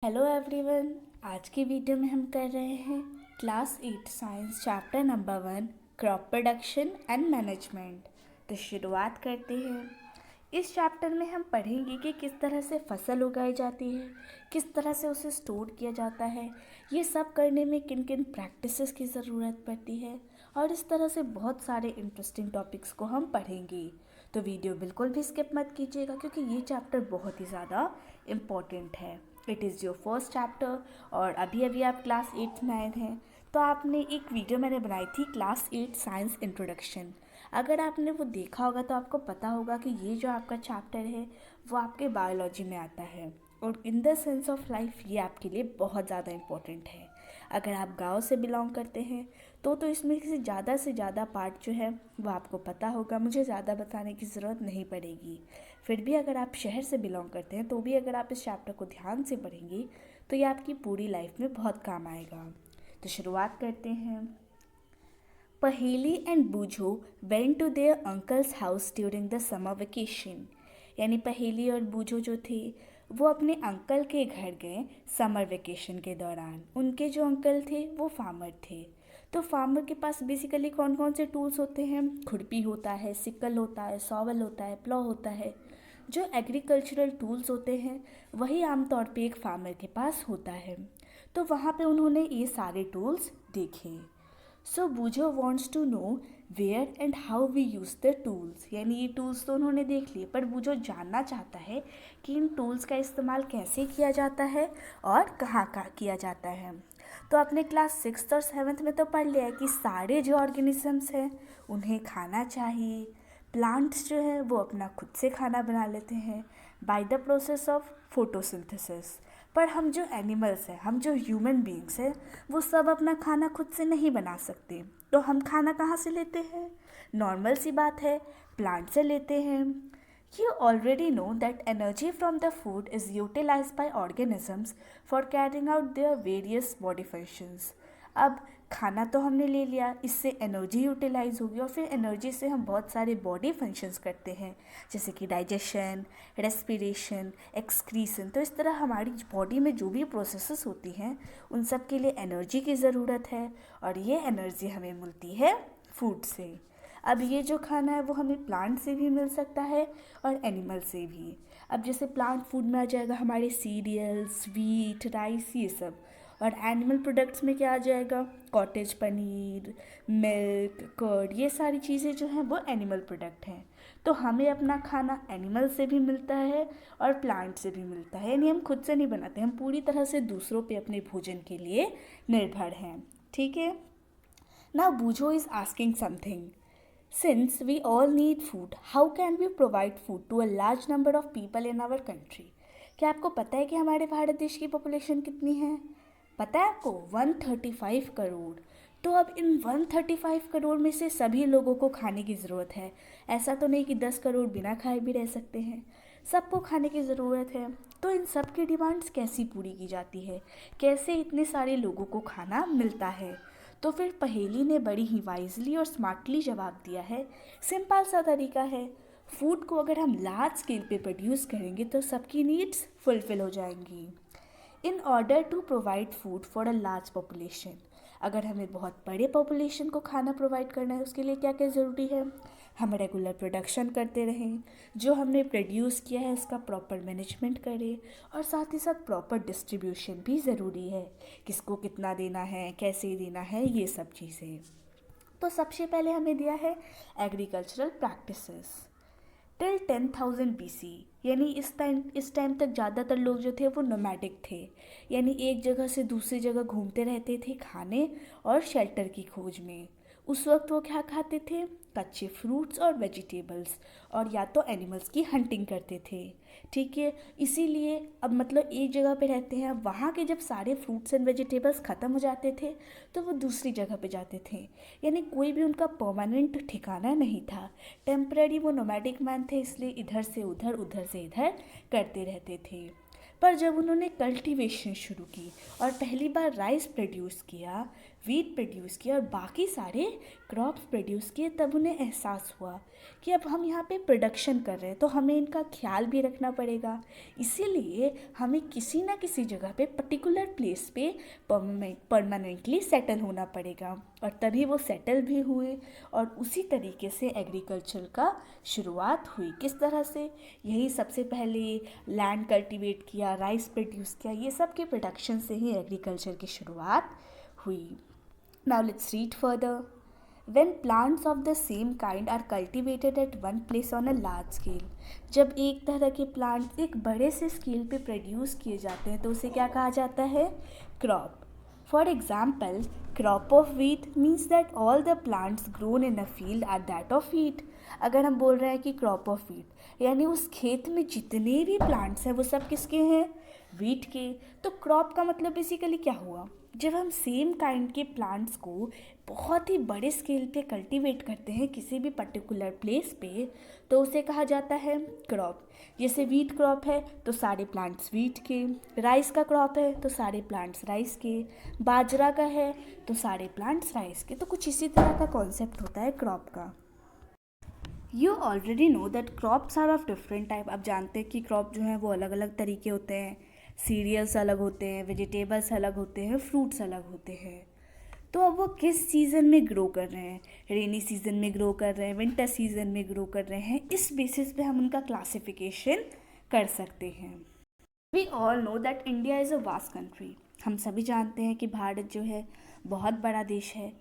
Hello everyone. आज की video में हम कर रहे हैं class 8 science chapter number 1 crop production and management. तो शुरुआत करते हैं। इस चैप्टर में हम पढ़ेंगे कि किस तरह से फसल उगाई जाती है, किस तरह से उसे स्टोर किया जाता है, ये सब करने में किन किन प्रैक्टिसेस की ज़रूरत पड़ती है और इस तरह से बहुत सारे इंटरेस्टिंग टॉपिक्स को हम पढ़ेंगे। तो वीडियो बिल्कुल भी स्किप मत कीजिएगा क्योंकि ये चैप्टर बहुत ही ज़्यादा इम्पॉर्टेंट है। It is your first chapter और अभी अभी आप क्लास 8 में आए हैं। तो आपने एक वीडियो मैंने बनाई थी क्लास 8 साइंस इंट्रोडक्शन। अगर आपने वो देखा होगा तो आपको पता होगा कि ये जो आपका चैप्टर है वो आपके बायोलॉजी में आता है और in the sense of life ये आपके लिए बहुत ज़्यादा इम्पोर्टेंट है। अगर आप गांव से बिलोंग करते हैं तो इसमें से ज़्यादा पार्ट जो है वो आपको पता होगा, मुझे ज़्यादा बताने की ज़रूरत नहीं पड़ेगी। फिर भी अगर आप शहर से बिलोंग करते हैं तो भी अगर आप इस चैप्टर को ध्यान से पढ़ेंगे तो ये आपकी पूरी लाइफ में बहुत काम आएगा। तो शुरुआत करते हैं। Paheli and Boojho went to their uncle's house during the summer vacation. यानी पहेली और बूझो जो थे वो अपने अंकल के घर गए समर वेकेशन के दौरान। उनके जो अंकल थे वो फार्मर थे। तो फार्मर के पास बेसिकली कौन कौन से टूल्स होते हैं? खुरपी होता है, सिकल होता है, सॉवल होता है, प्लॉ होता है। जो एग्रीकल्चरल टूल्स होते हैं वही आमतौर पे एक फार्मर के पास होता है। तो वहाँ पे उन्होंने ये सारे टूल्स देखे। So Boojho wants to know where and how we use the tools. यानी ये टूल्स तो उन्होंने देख लिए पर बूझो जानना चाहता है कि इन टूल्स का इस्तेमाल कैसे किया जाता है और कहाँ किया जाता है। तो आपने क्लास 6 और 7 में तो पढ़ लिया है कि सारे जो ऑर्गेनिजम्स हैं उन्हें खाना चाहिए। प्लांट्स जो है वो अपना खुद से खाना बना लेते हैं by the process of photosynthesis. पर हम जो एनिमल्स हैं, हम जो ह्यूमन बीइंग्स हैं, वो सब अपना खाना खुद से नहीं बना सकते। तो हम खाना कहाँ से लेते हैं? नॉर्मल सी बात है, प्लांट से लेते हैं। You already know that energy from the food is utilized by organisms for carrying out their various body functions. अब खाना तो हमने ले लिया, इससे एनर्जी यूटिलाइज होगी और फिर एनर्जी से हम बहुत सारे बॉडी फंक्शंस करते हैं जैसे कि डाइजेशन, रेस्पिरेशन, एक्सक्रीशन। तो इस तरह हमारी बॉडी में जो भी प्रोसेसेस होती हैं उन सब के लिए एनर्जी की ज़रूरत है और ये एनर्जी हमें मिलती है फूड से। अब ये जो खाना है वो हमें प्लांट से भी मिल सकता है और एनिमल से भी। अब जैसे प्लांट फूड में आ जाएगा हमारे सीरियल्स, व्हीट, राइस, ये सब। और एनिमल प्रोडक्ट्स में क्या आ जाएगा? कॉटेज पनीर, मिल्क, कर्ड, ये सारी चीज़ें जो हैं वो एनिमल प्रोडक्ट हैं। तो हमें अपना खाना एनिमल से भी मिलता है और प्लांट से भी मिलता है। यानी हम खुद से नहीं बनाते, हम पूरी तरह से दूसरों पे अपने भोजन के लिए निर्भर हैं। ठीक है। Now Boojho is asking something. Since we all need food, how can we provide food to a large number of people in our country? क्या आपको पता है कि हमारे भारत देश की पॉपुलेशन कितनी है? पता है आपको? 135 करोड़। तो अब इन 135 करोड़ में से सभी लोगों को खाने की ज़रूरत है। ऐसा तो नहीं कि 10 करोड़ बिना खाए भी रह सकते हैं, सबको खाने की ज़रूरत है। तो इन सब की डिमांड्स कैसी पूरी की जाती है? कैसे इतने सारे लोगों को खाना मिलता है? तो फिर पहेली ने बड़ी ही वाइजली और स्मार्टली जवाब दिया है। सिंपल सा तरीका है, फूड को अगर हम लार्ज स्केल पे प्रोड्यूस करेंगे तो सबकी नीड्स फुलफिल हो जाएंगी। In order to provide food for a large population, अगर हमें बहुत बड़े पॉपुलेशन को खाना प्रोवाइड करना है उसके लिए क्या क्या ज़रूरी है? हम रेगुलर प्रोडक्शन करते रहें, जो हमने प्रोड्यूस किया है उसका प्रॉपर मैनेजमेंट करें और साथ ही साथ प्रॉपर डिस्ट्रीब्यूशन भी ज़रूरी है। किसको कितना देना है, कैसे देना है, ये सब चीज़ें। तो सबसे पहले हमें दिया है एग्रीकल्चरल प्रैक्टिसेस टिल 10,000 BC। यानी इस टाइम तक ज़्यादातर लोग जो थे वो नोमैडिक थे, यानी एक जगह से दूसरी जगह घूमते रहते थे खाने और शेल्टर की खोज में। उस वक्त वो क्या खाते थे? कच्चे फ्रूट्स और वेजिटेबल्स, और या तो एनिमल्स की हंटिंग करते थे। ठीक है। इसीलिए अब मतलब एक जगह पे रहते हैं, वहाँ के जब सारे फ्रूट्स एंड वेजिटेबल्स ख़त्म हो जाते थे तो वो दूसरी जगह पे जाते थे। यानी कोई भी उनका परमानेंट ठिकाना नहीं था, टेम्पररी वो नोमैडिक मैन थे, इसलिए इधर से उधर, उधर से इधर करते रहते थे। पर जब उन्होंने कल्टीवेशन शुरू की और पहली बार राइस प्रोड्यूस किया वीट प्रोड्यूस किया और बाकी सारे क्रॉप्स प्रोड्यूस किए, तब उन्हें एहसास हुआ कि अब हम यहाँ पे प्रोडक्शन कर रहे हैं तो हमें इनका ख्याल भी रखना पड़ेगा। इसीलिए हमें किसी ना किसी जगह पे पर्टिकुलर प्लेस पे परमानेंटली सेटल होना पड़ेगा, और तभी वो सेटल भी हुए। और उसी तरीके से एग्रीकल्चर का शुरुआत हुई। किस तरह से? यही सबसे पहले लैंड कल्टीवेट किया, राइस प्रोड्यूस किया, ये सब के प्रोडक्शन से ही एग्रीकल्चर की शुरुआत हुई। Now let's read further. When plants of the same kind are cultivated at one place on a large scale, जब एक तरह के प्लांट एक बड़े से स्केल पे प्रोड्यूस किए जाते हैं तो उसे क्या कहा जाता है? Crop. For example, crop of wheat means that all the plants grown in a field are that of wheat. अगर हम बोल रहे हैं कि क्रॉप ऑफ wheat, यानी उस खेत में जितने भी प्लांट्स हैं वो सब किसके हैं? वीट के। तो क्रॉप का मतलब बेसिकली क्या हुआ? जब हम सेम काइंड के प्लांट्स को बहुत ही बड़े स्केल पे कल्टीवेट करते हैं किसी भी पर्टिकुलर प्लेस पे, तो उसे कहा जाता है क्रॉप। जैसे वीट क्रॉप है तो सारे प्लांट्स वीट के, राइस का क्रॉप है तो सारे प्लांट्स राइस के, बाजरा का है तो सारे प्लांट्स राइस के। तो कुछ इसी तरह का कॉन्सेप्ट होता है क्रॉप का। You already know that crops are of different type. आप जानते हैं कि क्रॉप जो है वो अलग अलग तरीके होते हैं। सीरियल्स अलग होते हैं, वेजिटेबल्स अलग होते हैं, फ्रूट्स अलग होते हैं। तो अब वो किस सीज़न में ग्रो कर रहे हैं? रेनी सीज़न में ग्रो कर रहे हैं, विंटर सीज़न में ग्रो कर रहे हैं, इस बेसिस पे हम उनका क्लासिफिकेशन कर सकते हैं। We all know that India is a vast country. हम सभी जानते हैं कि भारत जो है बहुत बड़ा देश है।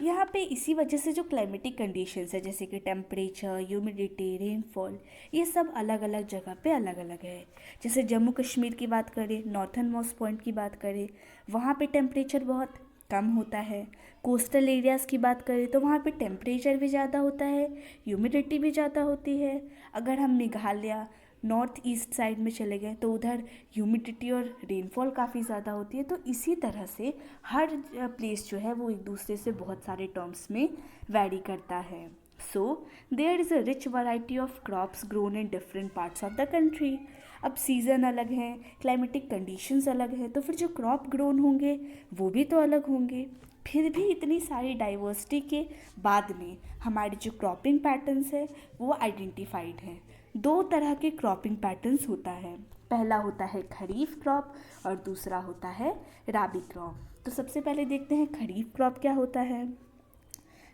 यहाँ पे इसी वजह से जो क्लाइमेटिक कंडीशंस है, जैसे कि टेम्परेचर, ह्यूमिडिटी, रेनफॉल, ये सब अलग अलग जगह पे अलग अलग है। जैसे जम्मू कश्मीर की बात करें, नॉर्थन मोस्ट पॉइंट की बात करें, वहाँ पे टेम्परेचर बहुत कम होता है। कोस्टल एरियाज़ की बात करें तो वहाँ पे टेम्परेचर भी ज़्यादा होता है, ह्यूमिडिटी भी ज़्यादा होती है। अगर हम मेघालय नॉर्थ ईस्ट साइड में चले गए तो उधर ह्यूमिडिटी और रेनफॉल काफ़ी ज़्यादा होती है। तो इसी तरह से हर प्लेस जो है वो एक दूसरे से बहुत सारे टर्म्स में वैरी करता है। So there is a rich variety of crops grown in different parts of the country. अब सीज़न अलग हैं, क्लाइमेटिक कंडीशंस अलग हैं, तो फिर जो क्रॉप ग्रोन होंगे वो भी तो अलग होंगे। फिर भी इतनी सारी डाइवर्सिटी के बाद में हमारी जो क्रॉपिंग पैटर्न्स है वो आइडेंटिफाइड हैं। दो तरह के क्रॉपिंग पैटर्न्स होता है। पहला होता है खरीफ क्रॉप और दूसरा होता है राबी क्रॉप। तो सबसे पहले देखते हैं खरीफ क्रॉप क्या होता है।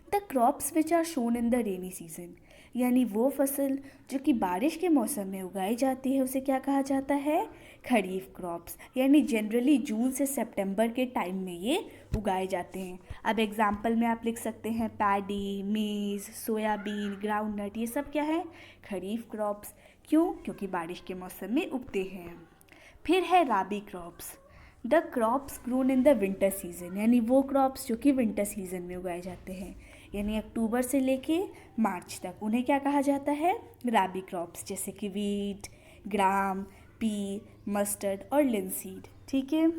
The crops which are shown in the rainy season, यानी वो फसल जो कि बारिश के मौसम में उगाई जाती है उसे क्या कहा जाता है? खरीफ क्रॉप्स। यानी जनरली जून से सितंबर के टाइम में ये उगाए जाते हैं। अब एग्जाम्पल में आप लिख सकते हैं पैडी, मेज़, सोयाबीन, ग्राउंडनट, ये सब क्या है? खरीफ क्रॉप्स। क्यों? क्योंकि बारिश के मौसम में उगते हैं। फिर है rabi crops. The crops grown in the winter season, यानी वो क्रॉप्स जो कि विंटर सीजन में उगाए जाते हैं, यानी अक्टूबर से लेके मार्च तक, उन्हें क्या कहा जाता है? राबी क्रॉप्स। जैसे कि वीट, ग्राम, पी, मस्टर्ड और लिनसीड। ठीक है।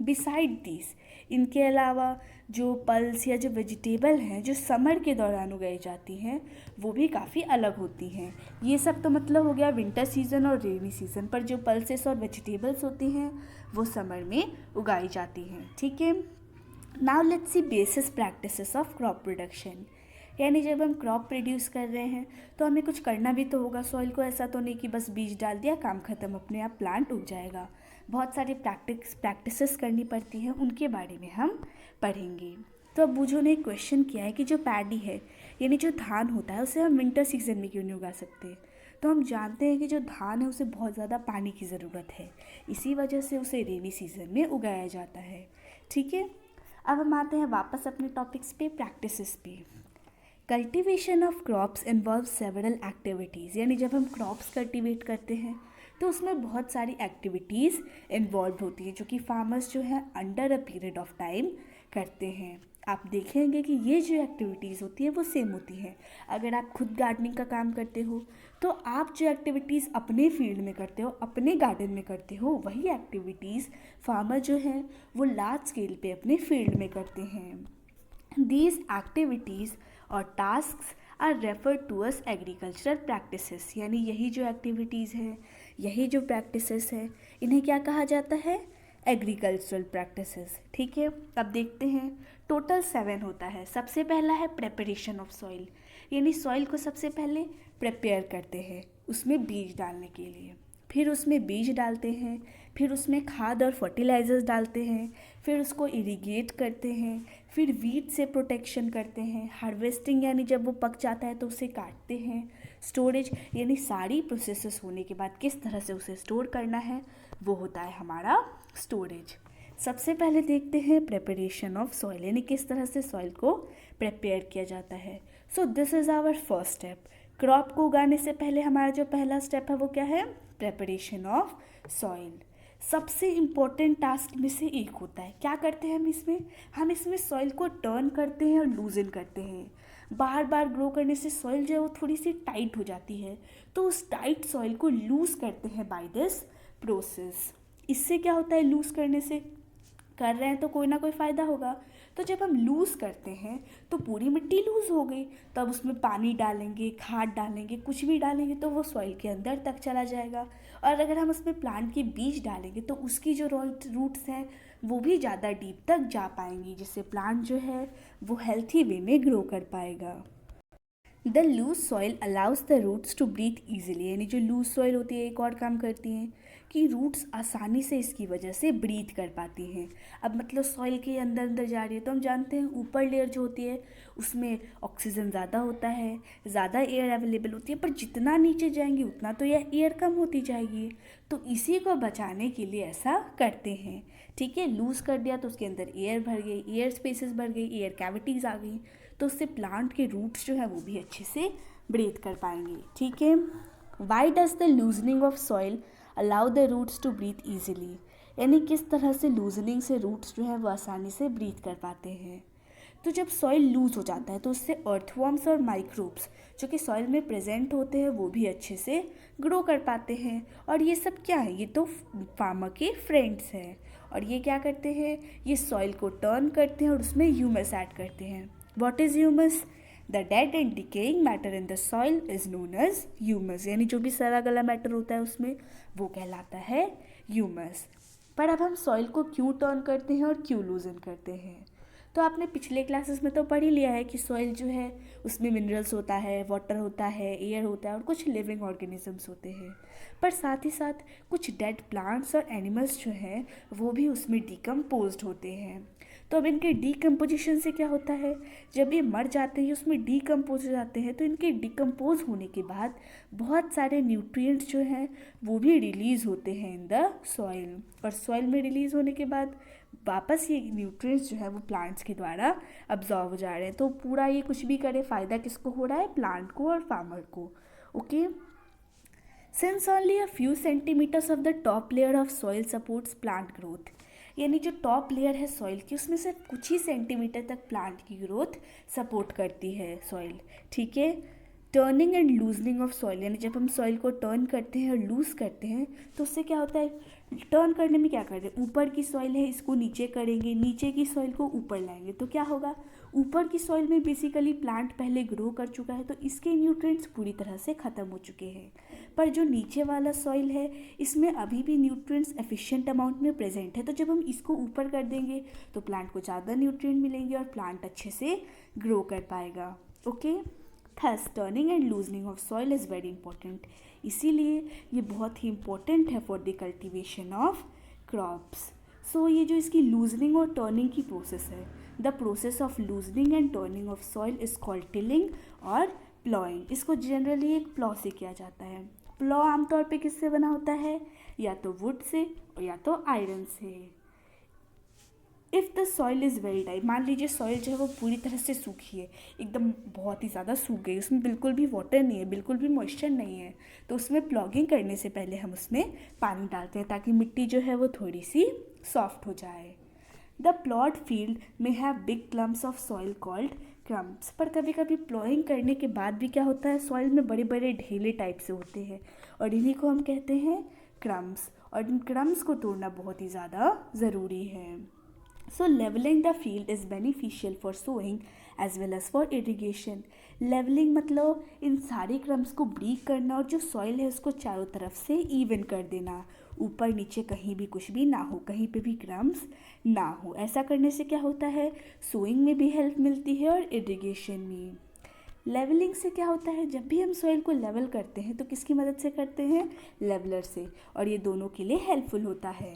बिसाइड दिस, इनके अलावा जो पल्स या जो वेजिटेबल हैं जो समर के दौरान उगाई जाती हैं वो भी काफ़ी अलग होती हैं। ये सब तो मतलब हो गया विंटर सीज़न और रेनी सीज़न, पर जो पल्सेस और वेजिटेबल्स होती हैं वो समर में उगाई जाती हैं। ठीक है। Now let's C basis practices of crop production. यानी जब हम क्रॉप प्रोड्यूस कर रहे हैं तो हमें कुछ करना भी तो होगा सॉइल को। ऐसा तो नहीं कि बस बीज डाल दिया काम ख़त्म, अपने आप प्लांट उग जाएगा। बहुत सारी प्रैक्टिसेस करनी पड़ती हैं, उनके बारे में हम पढ़ेंगे। तो अब बूझो ने एक क्वेश्चन किया है कि जो पैडी है यानी जो धान होता है उसे हम विंटर सीजन में क्यों नहीं उगा सकते? तो हम जानते हैं कि जो धान है उसे बहुत ज़्यादा पानी की ज़रूरत है, इसी वजह से उसे रेनी सीजन में उगाया जाता है। ठीक है। अब हम आते हैं वापस अपने टॉपिक्स पे, प्रैक्टिसेस पे। Cultivation of crops involve several activities, यानी जब हम क्रॉप्स कल्टीवेट करते हैं तो उसमें बहुत सारी एक्टिविटीज़ इन्वॉल्व होती हैं जो कि फार्मर्स जो है under a period of time करते हैं। आप देखेंगे कि ये जो एक्टिविटीज़ होती है वो सेम होती हैं। अगर आप खुद गार्डनिंग का काम करते हो तो आप जो एक्टिविटीज़ अपने फील्ड में करते हो, अपने गार्डन में करते हो, वही एक्टिविटीज़ फार्मर जो हैं वो लार्ज स्केल पे अपने फील्ड में करते हैं। दीज एक्टिविटीज़ और tasks are referred to as agricultural practices, यानी यही जो एक्टिविटीज़ हैं, यही जो प्रैक्टिसेस है, इन्हें क्या कहा जाता है? Agricultural practices. ठीक है, अब देखते हैं। टोटल 7 होता है। सबसे पहला है प्रेपरेशन ऑफ सॉइल, यानी सॉइल को सबसे पहले प्रिपेयर करते हैं उसमें बीज डालने के लिए। फिर उसमें बीज डालते हैं, फिर उसमें खाद और फर्टिलाइजर्स डालते हैं, फिर उसको इरिगेट करते हैं, फिर वीड से प्रोटेक्शन करते हैं, हार्वेस्टिंग यानी जब वो पक जाता है तो उसे काटते हैं, स्टोरेज यानी सारी प्रोसेसेस होने के बाद किस तरह से उसे स्टोर करना है वो होता है हमारा स्टोरेज। सबसे पहले देखते हैं प्रिपरेशन ऑफ सॉइल, यानी किस तरह से सॉइल को प्रिपेयर किया जाता है। So this is our first step. Crop को उगाने से पहले हमारा जो पहला स्टेप है वो क्या है? Preparation of soil. सबसे इम्पोर्टेंट टास्क में से एक होता है। क्या करते हैं हम इसमें सॉइल को टर्न करते हैं और लूजन करते हैं। बार बार ग्रो करने से सॉइल जो है वो थोड़ी सी टाइट हो जाती है, तो उस टाइट सॉइल को लूज़ करते हैं बाय दिस प्रोसेस। इससे क्या होता है? लूज़ करने से कर रहे हैं तो कोई ना कोई फ़ायदा होगा। तो जब हम लूज़ करते हैं तो पूरी मिट्टी लूज़ हो गई, तब उसमें पानी डालेंगे, खाद डालेंगे, कुछ भी डालेंगे तो वो सॉइल के अंदर तक चला जाएगा। और अगर हम उसमें प्लांट के बीज डालेंगे तो उसकी जो रूट्स हैं वो भी ज़्यादा डीप तक जा पाएंगी, जिससे प्लांट जो है वो हेल्थी वे में ग्रो कर पाएगा। The loose soil allows the roots to breathe easily, यानी जो लूज सॉइल होती है एक और काम करती हैं कि रूट्स आसानी से इसकी वजह से ब्रीथ कर पाती हैं। अब मतलब सॉइल के अंदर अंदर जा रही है तो हम जानते हैं ऊपर लेयर जो होती है उसमें ऑक्सीजन ज़्यादा होता है, ज़्यादा एयर अवेलेबल होती है, पर जितना नीचे जाएंगी उतना तो यह एयर कम होती जाएगी। तो इसी को बचाने के लिए ऐसा करते हैं। ठीक है, लूज़ कर दिया तो उसके अंदर एयर भर गई, एयर स्पेसेस भर गई, एयर कैविटीज़ आ गई, तो उससे प्लांट के रूट्स जो है वो भी अच्छे से ब्रीथ कर पाएंगे। ठीक है, why does the loosening of soil allow the roots to breathe easily, यानी किस तरह से लूजनिंग से रूट्स जो है वो आसानी से ब्रीथ कर पाते हैं। तो जब सॉइल लूज हो जाता है तो उससे अर्थवॉर्म्स और माइक्रोब्स जो कि सॉइल में प्रेजेंट होते हैं वो भी अच्छे से ग्रो कर पाते हैं। और ये सब क्या है? ये तो फार्मर के फ्रेंड्स हैं। और ये क्या करते हैं? ये सॉइल को टर्न करते हैं और उसमें ह्यूमस ऐड करते हैं। What is humus? The dead and decaying matter in the soil is known as humus, यानी जो भी सड़ा गला मैटर होता है उसमें वो कहलाता है ह्यूमस। पर अब हम सॉइल को क्यों टर्न करते हैं और क्यों लूजन करते हैं? तो आपने पिछले क्लासेस में तो पढ़ ही लिया है कि सॉइल जो है उसमें मिनरल्स होता है, वाटर होता है, एयर होता है और कुछ लिविंग ऑर्गेनिजम्स होते हैं। पर साथ ही साथ कुछ डेड प्लांट्स और एनिमल्स जो हैं वो भी उसमें डिकम्पोज्ड होते हैं। तो अब इनके डीकम्पोजिशन से क्या होता है? जब ये मर जाते हैं, उसमें डीकम्पोज हो जाते हैं, तो इनके डिकम्पोज होने के बाद बहुत सारे न्यूट्रिएंट्स जो हैं वो भी रिलीज़ होते हैं इन द सॉइल। और सॉइल में रिलीज़ होने के बाद वापस ये न्यूट्रिएंट्स जो है वो प्लांट्स के द्वारा अब्जॉर्व हो जा रहे हैं। तो पूरा ये कुछ भी करे फ़ायदा किसको हो रहा है? प्लांट को और फार्मर को। Okay, since only a few centimetres of the top layer of soil supports plant growth, यानी जो टॉप लेयर है सॉइल की उसमें सिर्फ कुछ ही सेंटीमीटर तक प्लांट की ग्रोथ सपोर्ट करती है सॉइल। ठीक है, turning and loosening of soil, यानी जब हम सॉइल को टर्न करते हैं और लूज़ करते हैं तो उससे क्या होता है? टर्न करने में क्या करते हैं? ऊपर की सॉइल है इसको नीचे करेंगे, नीचे की सॉइल को ऊपर लाएंगे, तो क्या होगा? ऊपर की सॉइल में बेसिकली प्लांट पहले ग्रो कर चुका है तो इसके न्यूट्रिएंट्स पूरी तरह से ख़त्म हो चुके हैं। पर जो नीचे वाला सॉइल है इसमें अभी भी न्यूट्रिएंट्स एफिशिएंट अमाउंट में प्रेजेंट है, तो जब हम इसको ऊपर कर देंगे तो प्लांट को ज़्यादा न्यूट्रिएंट मिलेंगे और प्लांट अच्छे से ग्रो कर पाएगा। Okay, thus turning and loosening of soil is very important, इसीलिए ये बहुत ही इंपॉर्टेंट है for the cultivation of crops. So ये जो इसकी लूजनिंग और टर्निंग की प्रोसेस है, the process of loosening and turning of soil is called tilling और प्लॉइंग। इसको जनरली एक प्लॉ से किया जाता है। प्लॉ आमतौर पे किससे बना होता है? या तो वुड से और या तो आयरन से। If the soil is very dry, मान लीजिए सॉइल जो है वो पूरी तरह से सूखी है, एकदम बहुत ही ज़्यादा सूख गई, उसमें बिल्कुल भी वाटर नहीं है, बिल्कुल भी मॉइस्चर नहीं है, तो उसमें प्लॉगिंग करने से पहले हम उसमें पानी डालते हैं ताकि मिट्टी जो है वो थोड़ी सी सॉफ्ट हो जाए। द प्लॉड फील्ड में have big clumps of soil called crumbs, पर कभी कभी प्लॉइंग करने के बाद भी क्या होता है? सॉइल में बड़े बड़े ढेले टाइप से होते हैं और इन्हीं को हम कहते हैं क्रम्प्स, और इन क्रम्प्स को तोड़ना बहुत ही ज़्यादा ज़रूरी है। So leveling the field is beneficial for sowing as well as for irrigation. Levelling मतलब इन सारे क्रम्स को ब्रेक करना और जो सॉइल है उसको चारों तरफ से इवन कर देना, ऊपर नीचे कहीं भी कुछ भी ना हो, कहीं पे भी क्रम्स ना हो। ऐसा करने से क्या होता है, सोइंग में भी हेल्प मिलती है और इरिगेशन में। लेवलिंग से क्या होता है, जब भी हम सॉइल को लेवल करते हैं तो किसकी मदद से करते हैं, लेवलर से, और ये दोनों के लिए हेल्पफुल होता है।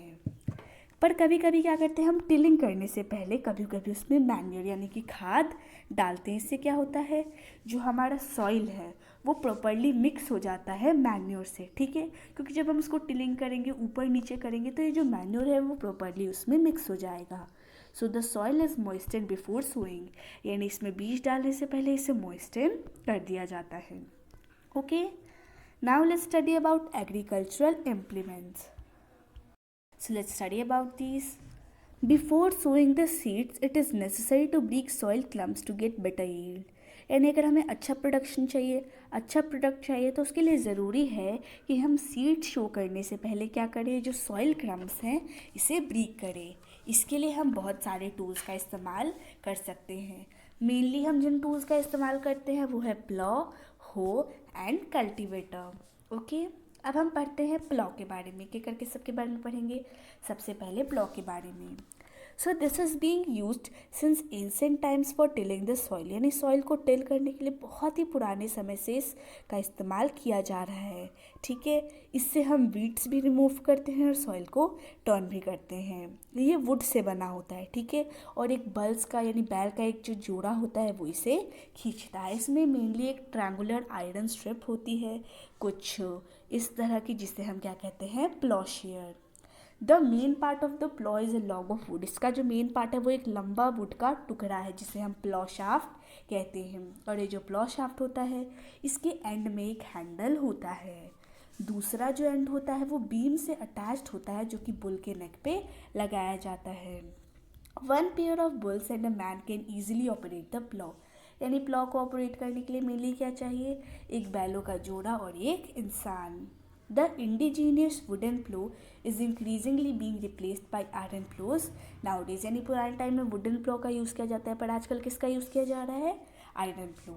पर कभी कभी क्या करते हैं, हम टिलिंग करने से पहले कभी कभी उसमें मैन्योर यानी कि खाद डालते हैं। इससे क्या होता है, जो हमारा सॉइल है वो प्रॉपरली मिक्स हो जाता है मैन्योर से, ठीक है, क्योंकि जब हम उसको टिलिंग करेंगे, ऊपर नीचे करेंगे, तो ये जो मैन्योर है वो प्रॉपरली उसमें मिक्स हो जाएगा। So the soil is moistened before sowing, यानी इसमें बीज डालने से पहले इसे मॉइस्टेंड कर दिया जाता है। Okay, now let's study about agricultural implements. So let's study about these. Before sowing the seeds, it is necessary to break soil clumps to get better yield. यानी अगर हमें अच्छा प्रोडक्शन चाहिए, अच्छा प्रोडक्ट चाहिए, तो उसके लिए ज़रूरी है कि हम सीड शो करने से पहले क्या करें, जो सॉइल क्रम्स हैं इसे ब्रेक करें। इसके लिए हम बहुत सारे टूल्स का इस्तेमाल कर सकते हैं। मेनली हम जिन टूल्स का इस्तेमाल करते हैं वो है प्लॉ, हो एंड कल्टीवेटर। ओके, अब हम पढ़ते हैं प्लॉ के बारे में, क्या करके सबके बारे में पढ़ेंगे। सबसे पहले प्लॉ के बारे में। सो this is being used since ancient times for tilling the soil, यानी सॉइल को टिल करने के लिए बहुत ही पुराने समय से इसका इस्तेमाल किया जा रहा है, ठीक है। इससे हम वीड्स भी रिमूव करते हैं और सॉइल को टर्न भी करते हैं। ये वुड से बना होता है, ठीक है, और एक बल्स का यानी बैल का एक जो जोड़ा होता है वो इसे खींचता है। इसमें मेनली एक ट्रायंगुलर आयरन स्ट्रिप होती है कुछ इस तरह की, जिसे हम क्या कहते हैं, ploughshare. The main part of the plough is a log of wood, इसका जो मेन पार्ट है वो एक लंबा वुड का टुकड़ा है जिसे हम प्लॉ शाफ्ट कहते हैं। और ये जो प्लॉ शाफ्ट होता है इसके एंड में एक हैंडल होता है। दूसरा जो एंड होता है वो बीम से अटैच्ड होता है जो कि बुल के नेक पे लगाया जाता है। One pair of bulls and a man can easily operate the plough, यानी प्लॉ को ऑपरेट करने के लिए मेनली क्या चाहिए, एक बैलों का जोड़ा और एक इंसान। The indigenous wooden plough is increasingly being replaced by iron ploughs nowadays, यानी पुराने टाइम में वुडन प्लो का यूज़ किया जाता है, पर आजकल किसका यूज़ किया जा रहा है, आयरन प्लो।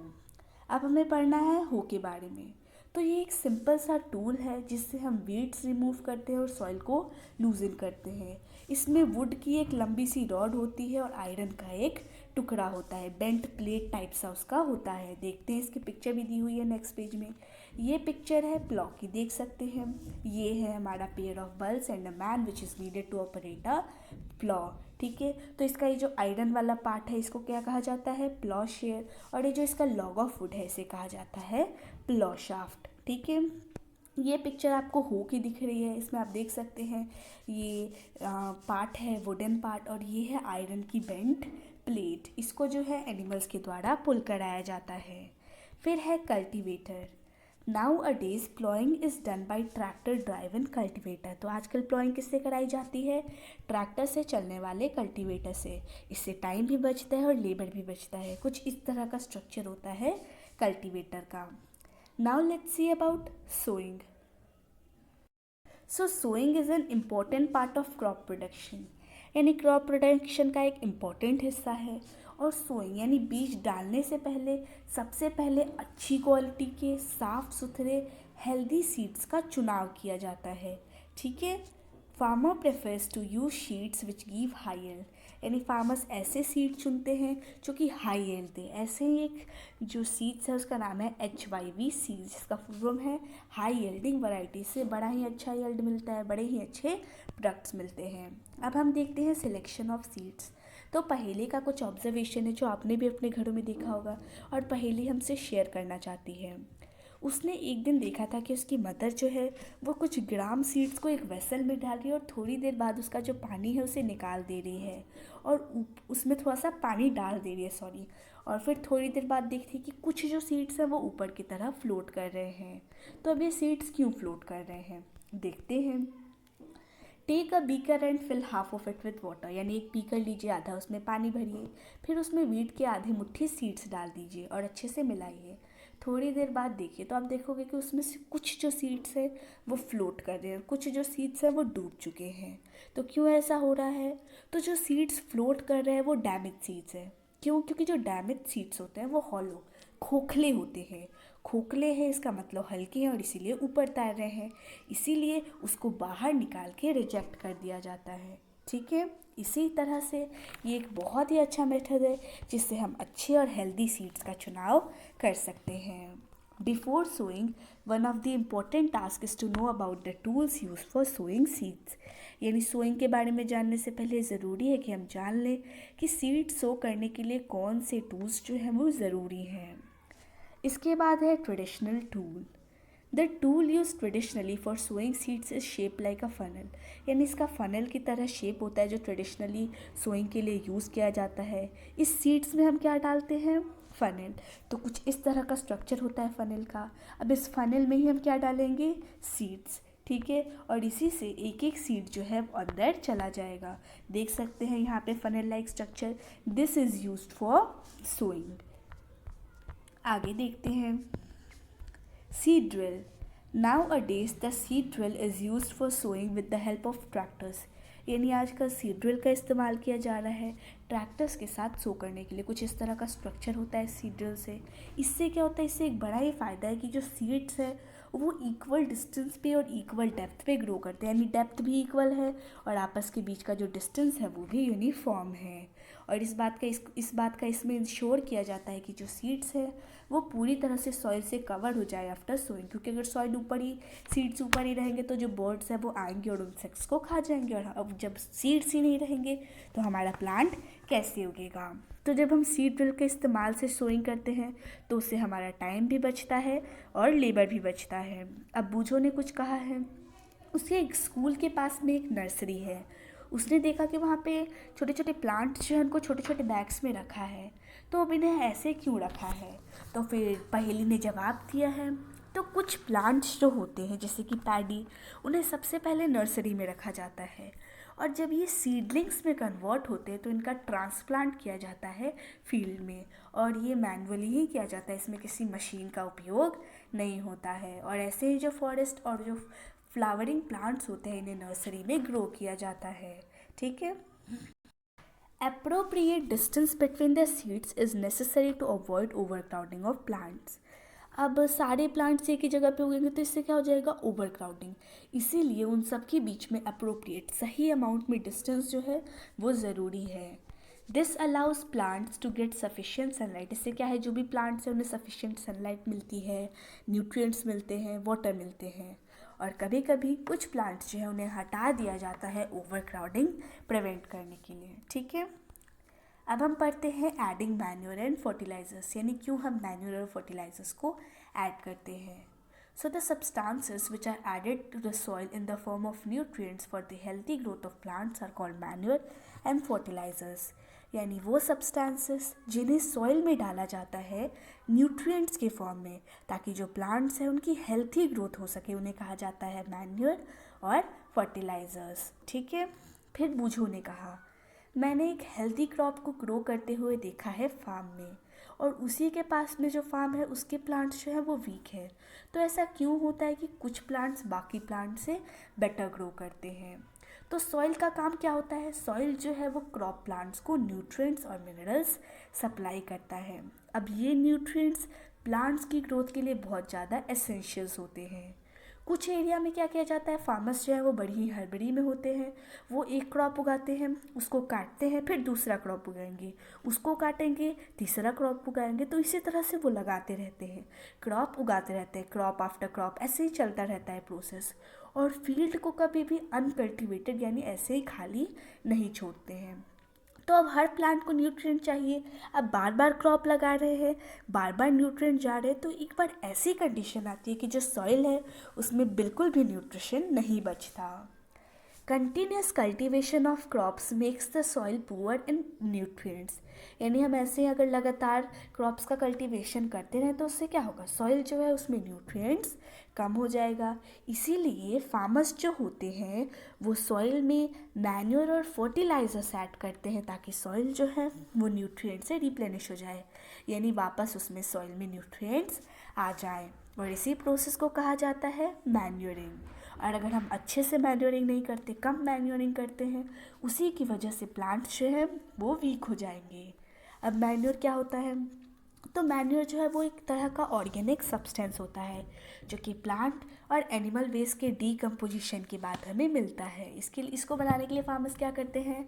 अब हमें पढ़ना है हो के बारे में। तो ये एक सिंपल सा टूल है जिससे हम वीड्स रिमूव करते हैं और सॉइल को लूजन करते हैं। इसमें वुड की एक लंबी सी रॉड होती है और आयरन का एक टुकड़ा होता है, बेंट प्लेट टाइप सा उसका होता है। देखते हैं, इसकी पिक्चर भी दी हुई है नेक्स्ट पेज में। ये पिक्चर है प्लॉ की, देख सकते हैं। ये है हमारा pair of bulls and a man which is needed to operate a plough, ठीक है। तो इसका ये जो आयरन वाला पार्ट है इसको क्या कहा जाता है, प्लॉ शेयर, और ये जो इसका लॉग ऑफ वुड है इसे कहा जाता है प्लॉ शाफ्ट, ठीक है। ये पिक्चर आपको हो की दिख रही है, इसमें आप देख सकते हैं ये पार्ट है वुडन पार्ट और ये है आयरन की बेंट प्लेट। इसको जो है एनिमल्स के द्वारा पुल कराया जाता है। फिर है cultivator. Now a days ploughing is done by tractor driven cultivator. तो आजकल प्लॉइंग किससे कराई जाती है, ट्रैक्टर से चलने वाले कल्टीवेटर से। इससे टाइम भी बचता है और लेबर भी बचता है। कुछ इस तरह का स्ट्रक्चर होता है कल्टीवेटर का। Now let's see about sowing. So sowing is an important part of crop production, यानी क्रॉप प्रोडक्शन का एक इम्पॉर्टेंट हिस्सा है। और सोइंग यानी बीज डालने से पहले सबसे पहले अच्छी क्वालिटी के साफ़ सुथरे हेल्दी सीड्स का चुनाव किया जाता है, ठीक है। Farmer prefers to use seeds which give high yield, यानी फार्मर्स ऐसे सीड चुनते हैं जो कि हाई यील्ड दे। ऐसे ही एक जो सीड्स है उसका नाम है HYV सीड्स, जिसका फुल फॉर्म है हाई यील्डिंग वैरायटी। से बड़ा ही अच्छा यील्ड मिलता है, बड़े ही अच्छे प्रोडक्ट्स मिलते हैं। अब हम देखते हैं सिलेक्शन ऑफ सीड्स। तो पहेली का कुछ ऑब्जर्वेशन है जो आपने भी अपने घरों में देखा होगा और पहेली हमसे शेयर करना चाहती है। उसने एक दिन देखा था कि उसकी मदर जो है वो कुछ ग्राम सीड्स को एक वेसल में डाल रही है और थोड़ी देर बाद उसका जो पानी है उसे निकाल दे रही है और उसमें थोड़ा सा पानी डाल दे रही है, सॉरी। और फिर थोड़ी देर बाद देखती है कि कुछ जो सीड्स हैं वो ऊपर की तरफ फ्लोट कर रहे हैं। तो अब ये सीड्स क्यों फ्लोट कर रहे हैं, देखते हैं। Take a beaker and fill half of it with water, यानी एक बीकर लीजिए, आधा उसमें पानी भरिए, फिर उसमें वीट के आधे मुट्ठी सीड्स डाल दीजिए और अच्छे से मिलाइए। थोड़ी देर बाद देखिए तो आप देखोगे कि उसमें से कुछ जो सीड्स है वो फ्लोट कर रहे हैं, कुछ जो सीड्स हैं वो डूब चुके हैं। तो क्यों ऐसा हो रहा है? तो जो सीड्स फ्लोट कर रहे हैं वो डैमेज सीड्स हैं। क्यों? क्योंकि जो डैमेज सीड्स होते हैं वो हॉलो, खोखले होते हैं। खोखले हैं इसका मतलब हल्के हैं और इसीलिए ऊपर तैर रहे हैं, इसीलिए उसको बाहर निकाल के रिजेक्ट कर दिया जाता है। ठीक है, इसी तरह से ये एक बहुत ही अच्छा मेथड है जिससे हम अच्छे और हेल्दी सीड्स का चुनाव कर सकते हैं। Before sowing, one of the important task is to know about the tools use for sowing seeds. यानी सोइंग के बारे में जानने से पहले ज़रूरी है कि हम जान लें कि सीड सो करने के लिए कौन से टूल्स जो हैं वो ज़रूरी हैं। इसके बाद है traditional tool. The tool use traditionally for sowing seeds is shape like a funnel. यानी इसका फनल की तरह शेप होता है जो ट्रेडिशनली सोइंग के लिए यूज़ किया जाता है। इस सीड्स में हम क्या डालते हैं? फनल। तो कुछ इस तरह का स्ट्रक्चर होता है फनल का। अब इस फनल में ही हम क्या डालेंगे? सीड्स। ठीक है, और इसी से एक एक सीड जो है वो अंदर चला जाएगा। देख सकते हैं यहाँ पे funnel like structure. This is used for sowing. आगे देखते हैं seed drill. Nowadays the seed drill is used for sowing with the help of tractors। यानी आजकल सीड ड्रिल का इस्तेमाल किया जा रहा है ट्रैक्टर्स के साथ सो करने के लिए। कुछ इस तरह का स्ट्रक्चर होता है सीड ड्रिल से। इससे क्या होता है? इससे एक बड़ा ही फ़ायदा है कि जो सीड्स है वो इक्वल डिस्टेंस पे और इक्वल डेप्थ पे ग्रो करते हैं। यानी डेप्थ भी इक्वल है और आपस के बीच का जो डिस्टेंस है वो भी यूनिफॉर्म है। और इस बात का इसमें इंश्योर किया जाता है कि जो सीड्स है वो पूरी तरह से सॉइल से कवर हो जाए आफ्टर सोइंग। क्योंकि अगर सॉइल ऊपर ही, सीड्स ऊपर ही रहेंगे तो जो बर्ड्स हैं वो आएंगे और उन इंसेक्ट्स को खा जाएंगे। और अब जब सीड्स ही नहीं रहेंगे तो हमारा प्लांट कैसे उगेगा? तो जब हम सीड ड्रिल के इस्तेमाल से सोइंग करते हैं तो उससे हमारा टाइम भी बचता है और लेबर भी बचता है। अब बूझो ने कुछ कहा है। उसके एक स्कूल के पास में एक नर्सरी है। उसने देखा कि वहाँ पे छोटे छोटे प्लांट्स जो हैं उनको छोटे छोटे बैग्स में रखा है। तो अब इन्हें ऐसे क्यों रखा है? तो फिर पहेली ने जवाब दिया है। तो कुछ प्लांट्स जो होते हैं जैसे कि पैडी, उन्हें सबसे पहले नर्सरी में रखा जाता है और जब ये सीडलिंग्स में कन्वर्ट होते हैं तो इनका ट्रांसप्लांट किया जाता है फील्ड में। और ये मैनुअली ही किया जाता है, इसमें किसी मशीन का उपयोग नहीं होता है। और ऐसे ही जो फॉरेस्ट और जो फ्लावरिंग प्लांट्स होते हैं इन्हें नर्सरी में ग्रो किया जाता है। ठीक है। Appropriate distance between the seeds is necessary to avoid overcrowding of plants। अब सारे प्लांट्स एक ही जगह पे उगेंगे तो इससे क्या हो जाएगा? Over crowding. इसीलिए उन सब के बीच में अप्रोप्रिएट सही अमाउंट में डिस्टेंस जो है वो ज़रूरी है। This allows plants to get sufficient sunlight. इससे क्या है, जो भी प्लांट्स हैं उन्हें सफिशिएंट सनलाइट मिलती है, न्यूट्रिएंट्स मिलते हैं, वाटर मिलते हैं। और कभी कभी कुछ प्लांट्स जो है उन्हें हटा दिया जाता है ओवर क्राउडिंग प्रिवेंट करने के लिए। ठीक है। अब हम पढ़ते हैं एडिंग मैन्योर एंड फर्टिलाइजर्स। यानी क्यों हम मैन्योर और फर्टिलाइजर्स को ऐड करते हैं। So the substances which are added to the soil in the form of nutrients for the healthy growth of plants are called manure and fertilizers। यानी वो substances जिन्हें सॉइल में डाला जाता है न्यूट्रिएंट्स के फॉर्म में ताकि जो प्लांट्स हैं उनकी हेल्थी ग्रोथ हो सके, उन्हें कहा जाता है मैन्योर और फर्टिलाइजर्स। ठीक है। फिर बूझो ने कहा, मैंने एक हेल्दी क्रॉप को ग्रो करते हुए देखा है फार्म में और उसी के पास में जो फार्म है उसके प्लांट्स जो है वो वीक है। तो ऐसा क्यों होता है कि कुछ प्लांट्स बाकी प्लांट से बेटर ग्रो करते हैं? तो सॉइल का काम क्या होता है? सॉइल जो है वो क्रॉप प्लांट्स को न्यूट्रिएंट्स और मिनरल्स सप्लाई करता है। अब ये न्यूट्रिएंट्स प्लांट्स की ग्रोथ के लिए बहुत ज़्यादा एसेंशियल्स होते हैं। कुछ एरिया में क्या किया जाता है, फार्मर्स जो है वो बड़ी ही हड़बड़ी में होते हैं। वो एक क्रॉप उगाते हैं, उसको काटते हैं, फिर दूसरा क्रॉप उगाएंगे, उसको काटेंगे, तीसरा क्रॉप उगाएंगे। तो इसी तरह से वो लगाते रहते हैं, क्रॉप उगाते रहते हैं, क्रॉप आफ्टर क्रॉप, ऐसे ही चलता रहता है प्रोसेस। और फील्ड को कभी भी अनकल्टिवेटेड यानी ऐसे ही खाली नहीं छोड़ते हैं। तो अब हर प्लांट को न्यूट्रिएंट चाहिए। अब बार बार क्रॉप लगा रहे हैं, बार बार न्यूट्रिएंट जा रहे हैं, तो एक बार ऐसी कंडीशन आती है कि जो सॉइल है उसमें बिल्कुल भी न्यूट्रिशन नहीं बचता। Continuous cultivation of crops makes the soil poor in nutrients. यानी हम ऐसे ही अगर लगातार क्रॉप्स का कल्टीवेशन करते रहें तो उससे क्या होगा, सॉइल जो है उसमें न्यूट्रिएंट्स कम हो जाएगा। इसीलिए फार्मर्स जो होते हैं वो सॉइल में मैन्योर और फर्टिलाइजर्स ऐड करते हैं ताकि सॉइल जो है वो न्यूट्रिएंट से रिप्लेनिश हो जाए, यानी वापस उसमें सॉइल में न्यूट्रिएंट्स आ जाए। और इसी प्रोसेस को कहा जाता है मैन्योरिंग। और अगर हम अच्छे से मैन्योरिंग नहीं करते, कम मैन्योरिंग करते हैं, उसी की वजह से प्लांट्स जो है वो वीक हो जाएंगे। अब मैन्योर क्या होता है, तो मैन्योर जो है वो एक तरह का ऑर्गेनिक सब्सटेंस होता है जो कि प्लांट और एनिमल वेस्ट के डीकम्पोजिशन के बाद हमें मिलता है। इसको बनाने के लिए फार्मर्स क्या करते हैं,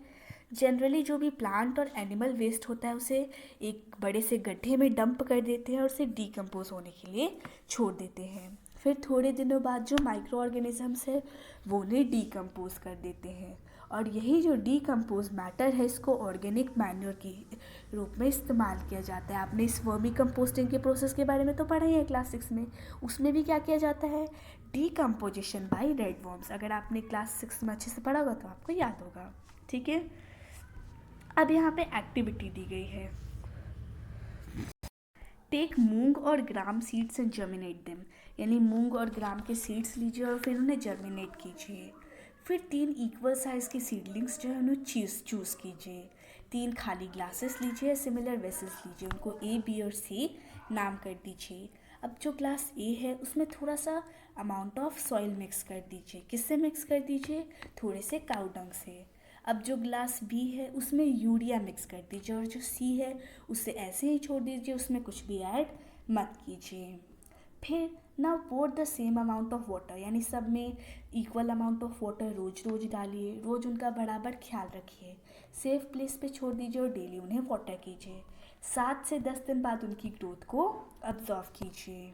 जनरली जो भी प्लांट और एनिमल वेस्ट होता है उसे एक बड़े से गड्ढे में डंप कर देते हैं और उसे डीकम्पोज होने के लिए छोड़ देते हैं। फिर थोड़े दिनों बाद जो माइक्रो ऑर्गेनिजम्स है वो उन्हें डीकम्पोज कर देते हैं, और यही जो डीकम्पोज मैटर है इसको ऑर्गेनिक मैन्योर के रूप में इस्तेमाल किया जाता है। आपने इस वर्मी कंपोस्टिंग के प्रोसेस के बारे में तो पढ़ा ही है क्लास 6 में, उसमें भी क्या किया जाता है, डीकम्पोजिशन बाय रेड वर्म्स। अगर आपने क्लास 6 में अच्छे से पढ़ा होगा तो आपको याद होगा, ठीक है। अब यहाँ पे एक्टिविटी दी गई है, टेक मूंग और ग्राम सीड्स एंड जर्मिनेट देम। यानी मूंग और ग्राम के सीड्स लीजिए और फिर उन्हें जर्मिनेट कीजिए। फिर 3 इक्वल साइज़ की सीडलिंग्स जो है उन्हें चूज़ कीजिए। 3 खाली ग्लासेस लीजिए, सिमिलर वेसल्स लीजिए, उनको ए, बी और सी नाम कर दीजिए। अब जो ग्लास ए है उसमें थोड़ा सा अमाउंट ऑफ सॉइल मिक्स कर दीजिए। किससे मिक्स कर दीजिए, थोड़े से काऊ डंग से। अब जो ग्लास बी है उसमें यूरिया मिक्स कर दीजिए, और जो सी है उसे ऐसे ही छोड़ दीजिए, उसमें कुछ भी ऐड मत कीजिए। फिर now pour the same amount of water, यानी सब में इक्वल अमाउंट ऑफ वाटर रोज रोज डालिए, रोज उनका बराबर ख्याल रखिए, सेफ प्लेस पे छोड़ दीजिए और डेली उन्हें वाटर कीजिए। 7 से 10 दिन बाद उनकी ग्रोथ को ऑब्जर्व कीजिए।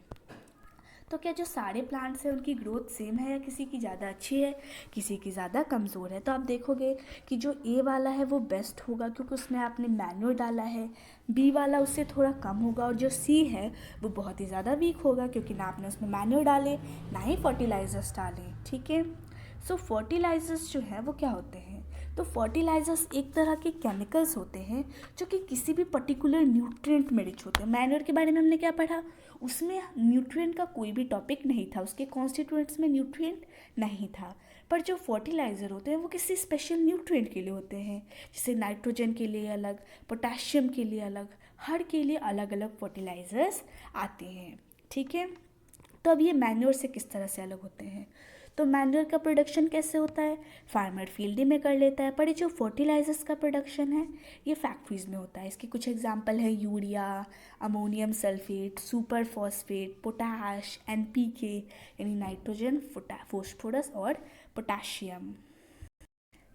तो क्या जो सारे प्लांट्स हैं उनकी ग्रोथ सेम है या किसी की ज़्यादा अच्छी है, किसी की ज़्यादा कमज़ोर है। तो आप देखोगे कि जो ए वाला है वो बेस्ट होगा क्योंकि उसमें आपने मैन्योर डाला है, बी वाला उससे थोड़ा कम होगा, और जो सी है वो बहुत ही ज़्यादा वीक होगा क्योंकि ना आपने उसमें मैन्योर डाले ना ही फर्टिलाइजर्स डाले, ठीक है। सो फर्टिलाइजर्स जो है वो क्या होते हैं, तो फर्टिलाइजर्स एक तरह के केमिकल्स होते हैं जो कि किसी भी पर्टिकुलर न्यूट्रिएंट में रिच होते हैं। मैन्योर के बारे में हमने क्या पढ़ा, उसमें न्यूट्रिएंट का कोई भी टॉपिक नहीं था, उसके कॉन्स्टिट्यूएंट्स में न्यूट्रिएंट नहीं था। पर जो फर्टिलाइज़र होते हैं वो किसी स्पेशल न्यूट्रिएंट के लिए होते हैं, जैसे नाइट्रोजन के लिए अलग, पोटाशियम के लिए अलग, हर के लिए अलग अलग फर्टिलाइज़र्स आते हैं, ठीक है। तो अब ये मैन्योर से किस तरह से अलग होते हैं, तो मैन्योर का प्रोडक्शन कैसे होता है, फार्मर फील्ड में कर लेता है, पर ये जो फर्टिलाइजर्स का प्रोडक्शन है ये फैक्ट्रीज़ में होता है। इसके कुछ एग्जांपल है urea, ammonium sulphate, super phosphate, potash, NPK यानी नाइट्रोजन, फॉस्फोरस और potassium.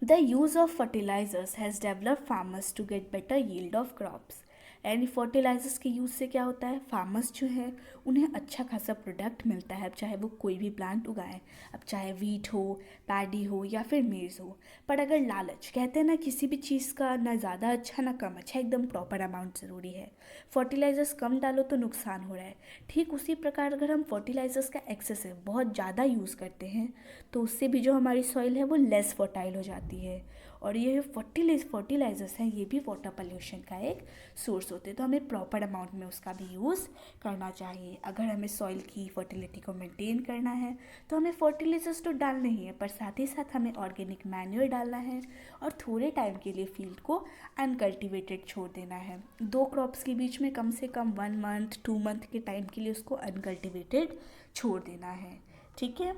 The use of fertilizers has developed farmers to get better yield of crops. यानी फर्टिलाइजर्स के यूज़ से क्या होता है, फार्मर्स जो है उन्हें अच्छा खासा प्रोडक्ट मिलता है, अब चाहे वो कोई भी प्लांट उगाएं, अब चाहे वीट हो, पैडी हो या फिर मेज़ हो। पर अगर लालच, कहते हैं ना किसी भी चीज़ का ना ज़्यादा अच्छा ना कम अच्छा, एकदम प्रॉपर अमाउंट ज़रूरी है। फर्टिलाइजर्स कम डालो तो नुकसान हो रहा है, ठीक उसी प्रकार अगर हम फर्टिलाइजर्स का एक्सेसिव बहुत ज़्यादा यूज़ करते हैं तो उससे भी जो हमारी सॉइल है वो लेस फर्टाइल हो जाती है, और ये फर्टिलाइजर्स हैं ये भी वाटर पोल्यूशन का एक सोर्स होते हैं। तो हमें प्रॉपर अमाउंट में उसका भी यूज़ करना चाहिए। अगर हमें सॉइल की फर्टिलिटी को मेंटेन करना है तो हमें फर्टिलाइजर्स तो डालने ही है, पर साथ ही साथ हमें ऑर्गेनिक मैन्योर डालना है और थोड़े टाइम के लिए फील्ड को अनकल्टिवेटेड छोड़ देना है। 2 क्रॉप्स के बीच में कम से कम 1 मंथ 2 मंथ के टाइम के लिए उसको अनकल्टिवेटेड छोड़ देना है, ठीक है।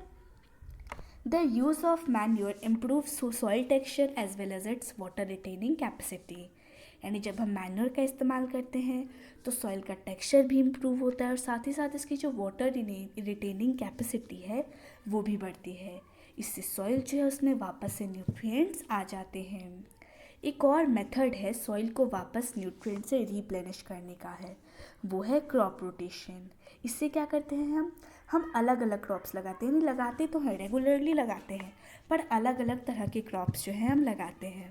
The use of manure improves soil texture as well as its water retaining capacity। यानी जब हम मैन्योर का इस्तेमाल करते हैं तो सॉइल का टेक्सचर भी इम्प्रूव होता है और साथ ही साथ इसकी जो वाटर रिटेनिंग कैपेसिटी है वो भी बढ़ती है। इससे सॉइल जो है उसमें वापस से न्यूट्रिएंट्स आ जाते हैं। एक और मेथड है सॉइल को वापस न्यूट्रिएंट से रिप्लेनिश करने का है, वो है क्रॉप रोटेशन। इससे क्या करते हैं हम अलग अलग क्रॉप्स लगाते हैं, नहीं लगाते तो हैं, रेगुलरली लगाते हैं, पर अलग अलग तरह के क्रॉप्स जो हैं हम लगाते हैं।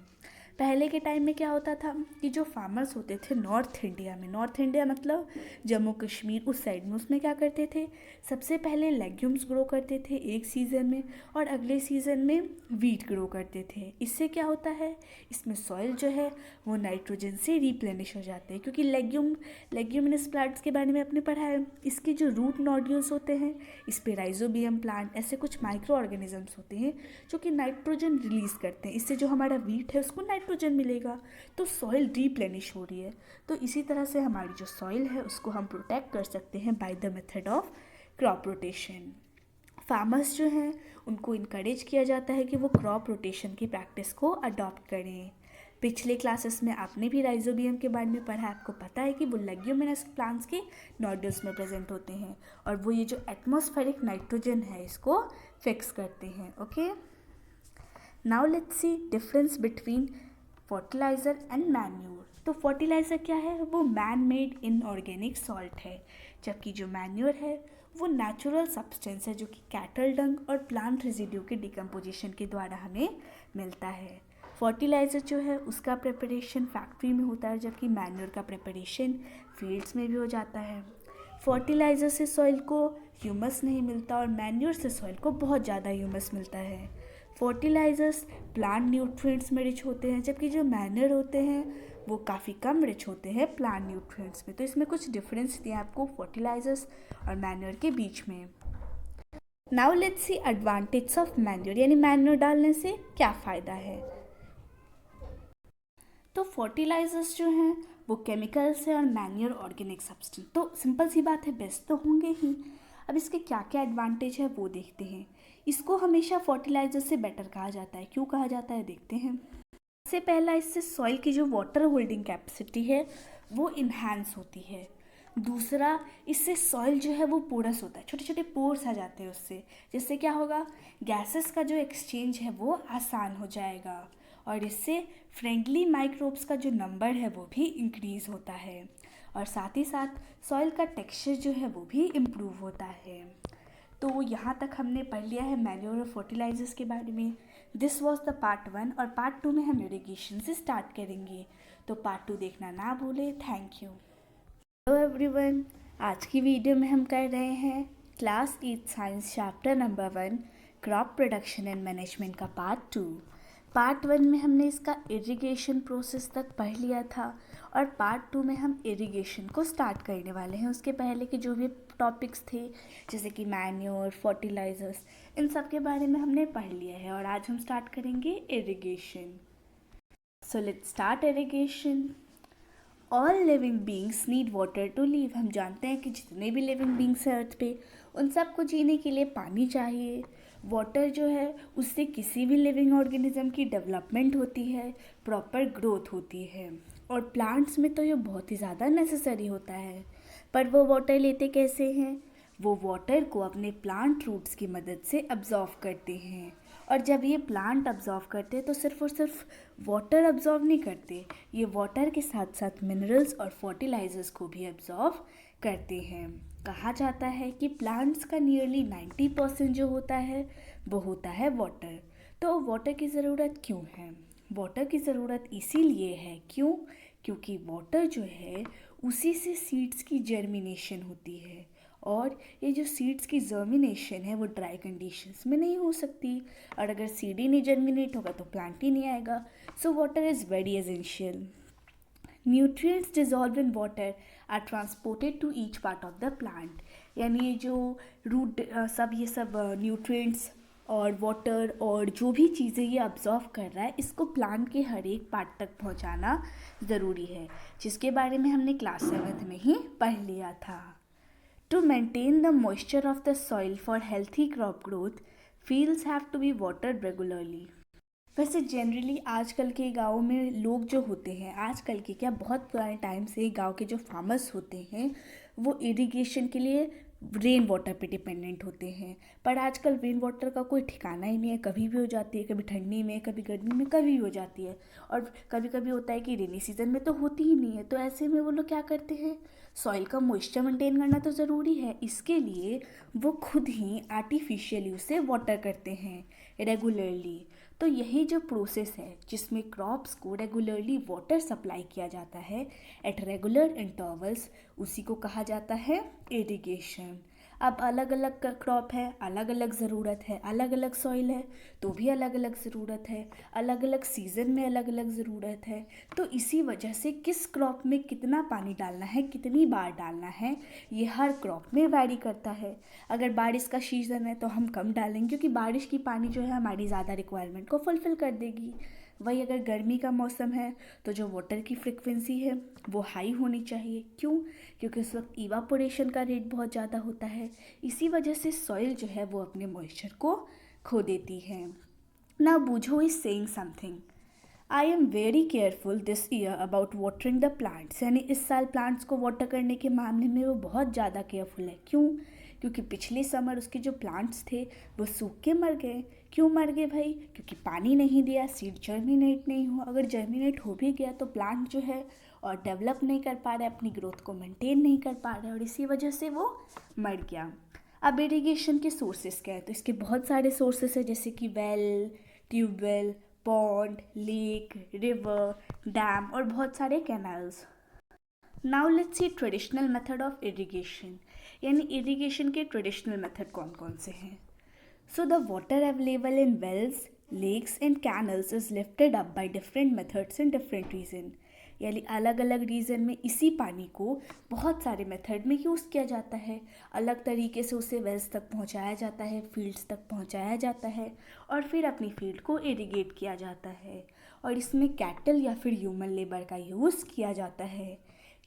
पहले के टाइम में क्या होता था कि जो फार्मर्स होते थे नॉर्थ इंडिया मतलब जम्मू कश्मीर उस साइड में, उसमें क्या करते थे, सबसे पहले लेग्यूम्स ग्रो करते थे एक सीज़न में और अगले सीज़न में वीट ग्रो करते थे। इससे क्या होता है, इसमें सॉइल जो है वो नाइट्रोजन से रिप्लेनिश हो जाते हैं, क्योंकि लेग्यूमिनस प्लांट्स के बारे में आपने पढ़ा है, इसके जो रूट नोड्यूल्स होते हैं इस पे राइजोबियम प्लांट ऐसे कुछ माइक्रो ऑर्गेनिजम्स होते हैं जो कि नाइट्रोजन रिलीज़ करते हैं। इससे जो हमारा वीट है उसको नाइट्रोजन मिलेगा, तो सॉइल रिप्लेनिश हो रही है। तो इसी तरह से हमारी जो सॉइल है उसको हम प्रोटेक्ट कर सकते हैं by the method of crop rotation. Farmers जो हैं उनको इनकरेज किया जाता है कि वो क्रॉप रोटेशन की प्रैक्टिस को अडॉप्ट करें। पिछले क्लासेस में आपने भी राइजोबियम के बारे में पढ़ा, आपको पता है कि वो लेग्यूमिनस प्लांट्स के नोड्यूल्स में प्रेजेंट होते हैं और वो ये जो एटमॉस्फेरिक नाइट्रोजन है इसको फिक्स करते हैं। Okay, now let's C difference between fertiliser and manure. तो फर्टिलाइज़र क्या है, वो मैन मेड इनऑर्गेनिक सॉल्ट है, जबकि जो मैन्योर है वो नेचुरल सब्सटेंस है जो कि कैटल डंग और प्लांट रेजिड्यू के डिकम्पोजिशन के द्वारा हमें मिलता है। फर्टिलाइज़र जो है उसका प्रिपरेशन फैक्ट्री में होता है, जबकि मैन्योर का प्रिपरेशन फील्ड्स में भी हो जाता है। फर्टिलाइज़र से सॉइल को ह्यूमस नहीं मिलता और मैन्योर से सॉइल को बहुत ज़्यादा ह्यूमस मिलता है। फर्टिलाइज़र्स प्लांट न्यूट्रिएंट्स में रिच होते हैं, जबकि जो मैन्योर होते हैं वो काफ़ी कम रिच होते हैं प्लांट न्यूट्रिएंट्स में। तो इसमें कुछ डिफरेंस दिए आपको फर्टिलाइज़र्स और मैन्योर के बीच में। Now let's C advantage of manure, यानी मैन्योर डालने से क्या फ़ायदा है। तो फर्टिलाइजर्स जो हैं वो केमिकल्स है और मैन्योर ऑर्गेनिक सब्सटेंस। तो सिंपल सी बात है, बेस्ट तो होंगे ही। अब इसके क्या क्या एडवांटेज है वो देखते हैं। इसको हमेशा फर्टिलाइजर से बेटर कहा जाता है, क्यों कहा जाता है देखते हैं। सबसे पहला, इससे सॉइल की जो वाटर होल्डिंग कैपेसिटी है वो इन्हांस होती है। दूसरा, इससे सॉइल जो है वो पोरस होता है, छोटे छोटे पोर्स आ जाते हैं उससे, जिससे क्या होगा, गैसेस का जो एक्सचेंज है वो आसान हो जाएगा और इससे फ्रेंडली माइक्रोब्स का जो नंबर है वो भी इंक्रीज़ होता है और साथ ही साथ सॉइल का टेक्सचर जो है वो भी इम्प्रूव होता है। तो यहाँ तक हमने पढ़ लिया है मैन्योर और फर्टिलाइजर्स के बारे में। दिस वॉज द पार्ट 1 और पार्ट 2 में हम इरिगेशन से स्टार्ट करेंगे, तो पार्ट 2 देखना ना भूलें। Thank you. हेलो एवरीवन, आज की वीडियो में हम कर रहे हैं class 8 science chapter number 1 crop production and management का पार्ट 2। पार्ट 1 में हमने इसका इरिगेशन प्रोसेस तक पढ़ लिया था और पार्ट 2 में हम इरिगेशन को स्टार्ट करने वाले हैं। उसके पहले के जो भी टॉपिक्स थे जैसे कि मैन्योर, फर्टिलाइजर्स, इन सब के बारे में हमने पढ़ लिया है और आज हम स्टार्ट करेंगे irrigation. So let's start irrigation. All living beings need water to live. हम जानते हैं कि जितने भी लिविंग बींग्स हैं अर्थ पे, उन सबको जीने के लिए पानी चाहिए। वाटर जो है उससे किसी भी लिविंग ऑर्गेनिज्म की डेवलपमेंट होती है, प्रॉपर ग्रोथ होती है और प्लांट्स में तो ये बहुत ही ज़्यादा नेसेसरी होता है। पर वो वाटर लेते कैसे हैं, वो वाटर को अपने प्लांट रूट्स की मदद से अब्जॉर्व करते हैं और जब ये प्लांट अब्जॉर्व करते हैं तो सिर्फ और सिर्फ वाटर अब्जॉर्व नहीं करते, ये वाटर के साथ साथ मिनरल्स और फर्टिलाइजर्स को भी अब्जॉर्व करते हैं। कहा जाता है कि प्लांट्स का नियरली 90% जो होता है वो होता है वाटर। तो वाटर की ज़रूरत क्यों है, वाटर की ज़रूरत इसीलिए है क्योंकि वाटर जो है उसी से सीड्स की जर्मिनेशन होती है और ये जो सीड्स की जर्मिनेशन है वो ड्राई कंडीशंस में नहीं हो सकती और अगर सीड ही नहीं जर्मिनेट होगा तो प्लांट ही नहीं आएगा। So water is very essential. Nutrients dissolve in water are transported to each part of the plant, यानी ये जो रूट ये सब न्यूट्रिएंट्स और वाटर और जो भी चीज़ें ये अब्जॉर्व कर रहा है इसको प्लांट के हर एक पार्ट तक पहुंचाना ज़रूरी है, जिसके बारे में हमने क्लास 7th में ही पढ़ लिया था। To maintain the moisture of the soil for healthy crop growth, fields have to be watered regularly. वैसे जनरली आजकल के गाँव में लोग जो होते हैं, आजकल के क्या बहुत पुराने टाइम से गांव के जो फार्मर्स होते हैं वो इरिगेशन के लिए रेन वाटर पे डिपेंडेंट होते हैं। पर आजकल रेन वाटर का कोई ठिकाना ही नहीं है, कभी भी हो जाती है, कभी ठंडी में, कभी गर्मी में, कभी भी हो जाती है और कभी कभी होता है कि रेनी सीजन में तो होती ही नहीं है। तो ऐसे में वो लोग क्या करते हैं, सॉइल का मॉइस्चर मेंटेन करना तो ज़रूरी है, इसके लिए वो खुद ही आर्टिफिशियली उसे वाटर करते हैं रेगुलरली। तो यही जो प्रोसेस है जिसमें क्रॉप्स को रेगुलरली वाटर सप्लाई किया जाता है एट रेगुलर इंटरवल्स, उसी को कहा जाता है इरिगेशन। अब अलग अलग क्रॉप है, अलग अलग ज़रूरत है, अलग अलग सॉइल है तो भी अलग अलग ज़रूरत है, अलग अलग सीज़न में अलग अलग ज़रूरत है। तो इसी वजह से किस क्रॉप में कितना पानी डालना है, कितनी बार डालना है, ये हर क्रॉप में वैरी करता है। अगर बारिश का सीज़न है तो हम कम डालेंगे क्योंकि बारिश की पानी जो है हमारी ज़्यादा रिक्वायरमेंट को फुलफ़िल कर देगी। वही अगर गर्मी का मौसम है तो जो वाटर की फ्रिक्वेंसी है वो हाई होनी चाहिए। क्यों? क्योंकि उस वक्त इवापोरेशन का रेट बहुत ज़्यादा होता है। इसी वजह से सॉइल जो है वो अपने मॉइस्चर को खो देती है। ना Boojho is saying something. I am very careful this year about watering the plants, यानी इस साल प्लांट्स को वाटर करने के मामले में वो बहुत ज़्यादा केयरफुल है। क्यों? क्योंकि पिछले समर उसके जो प्लांट्स थे वो सूख के मर गए। क्यों मर गए भाई? क्योंकि पानी नहीं दिया, सीड जर्मिनेट नहीं हुआ। अगर जर्मिनेट हो भी गया तो प्लांट जो है और डेवलप नहीं कर पा रहा है, अपनी ग्रोथ को मेंटेन नहीं कर पा रहा है और इसी वजह से वो मर गया। अब इरिगेशन के सोर्सेस क्या है? तो इसके बहुत सारे सोर्सेस है, जैसे कि well, tube well, pond, lake, river, dam और बहुत सारे canals. Now let's see traditional method of irrigation, यानी इरिगेशन के ट्रेडिशनल मेथड कौन कौन से हैं। So the water available in wells, lakes and canals is lifted up by different methods in different region, यानी अलग अलग रीजन में इसी पानी को बहुत सारे मेथड में यूज़ किया जाता है। अलग तरीके से उसे वेल्स तक पहुंचाया जाता है, फील्ड्स तक पहुंचाया जाता है और फिर अपनी फील्ड को इरिगेट किया जाता है। और इसमें कैटल या फिर ह्यूमन लेबर का यूज़ किया जाता है।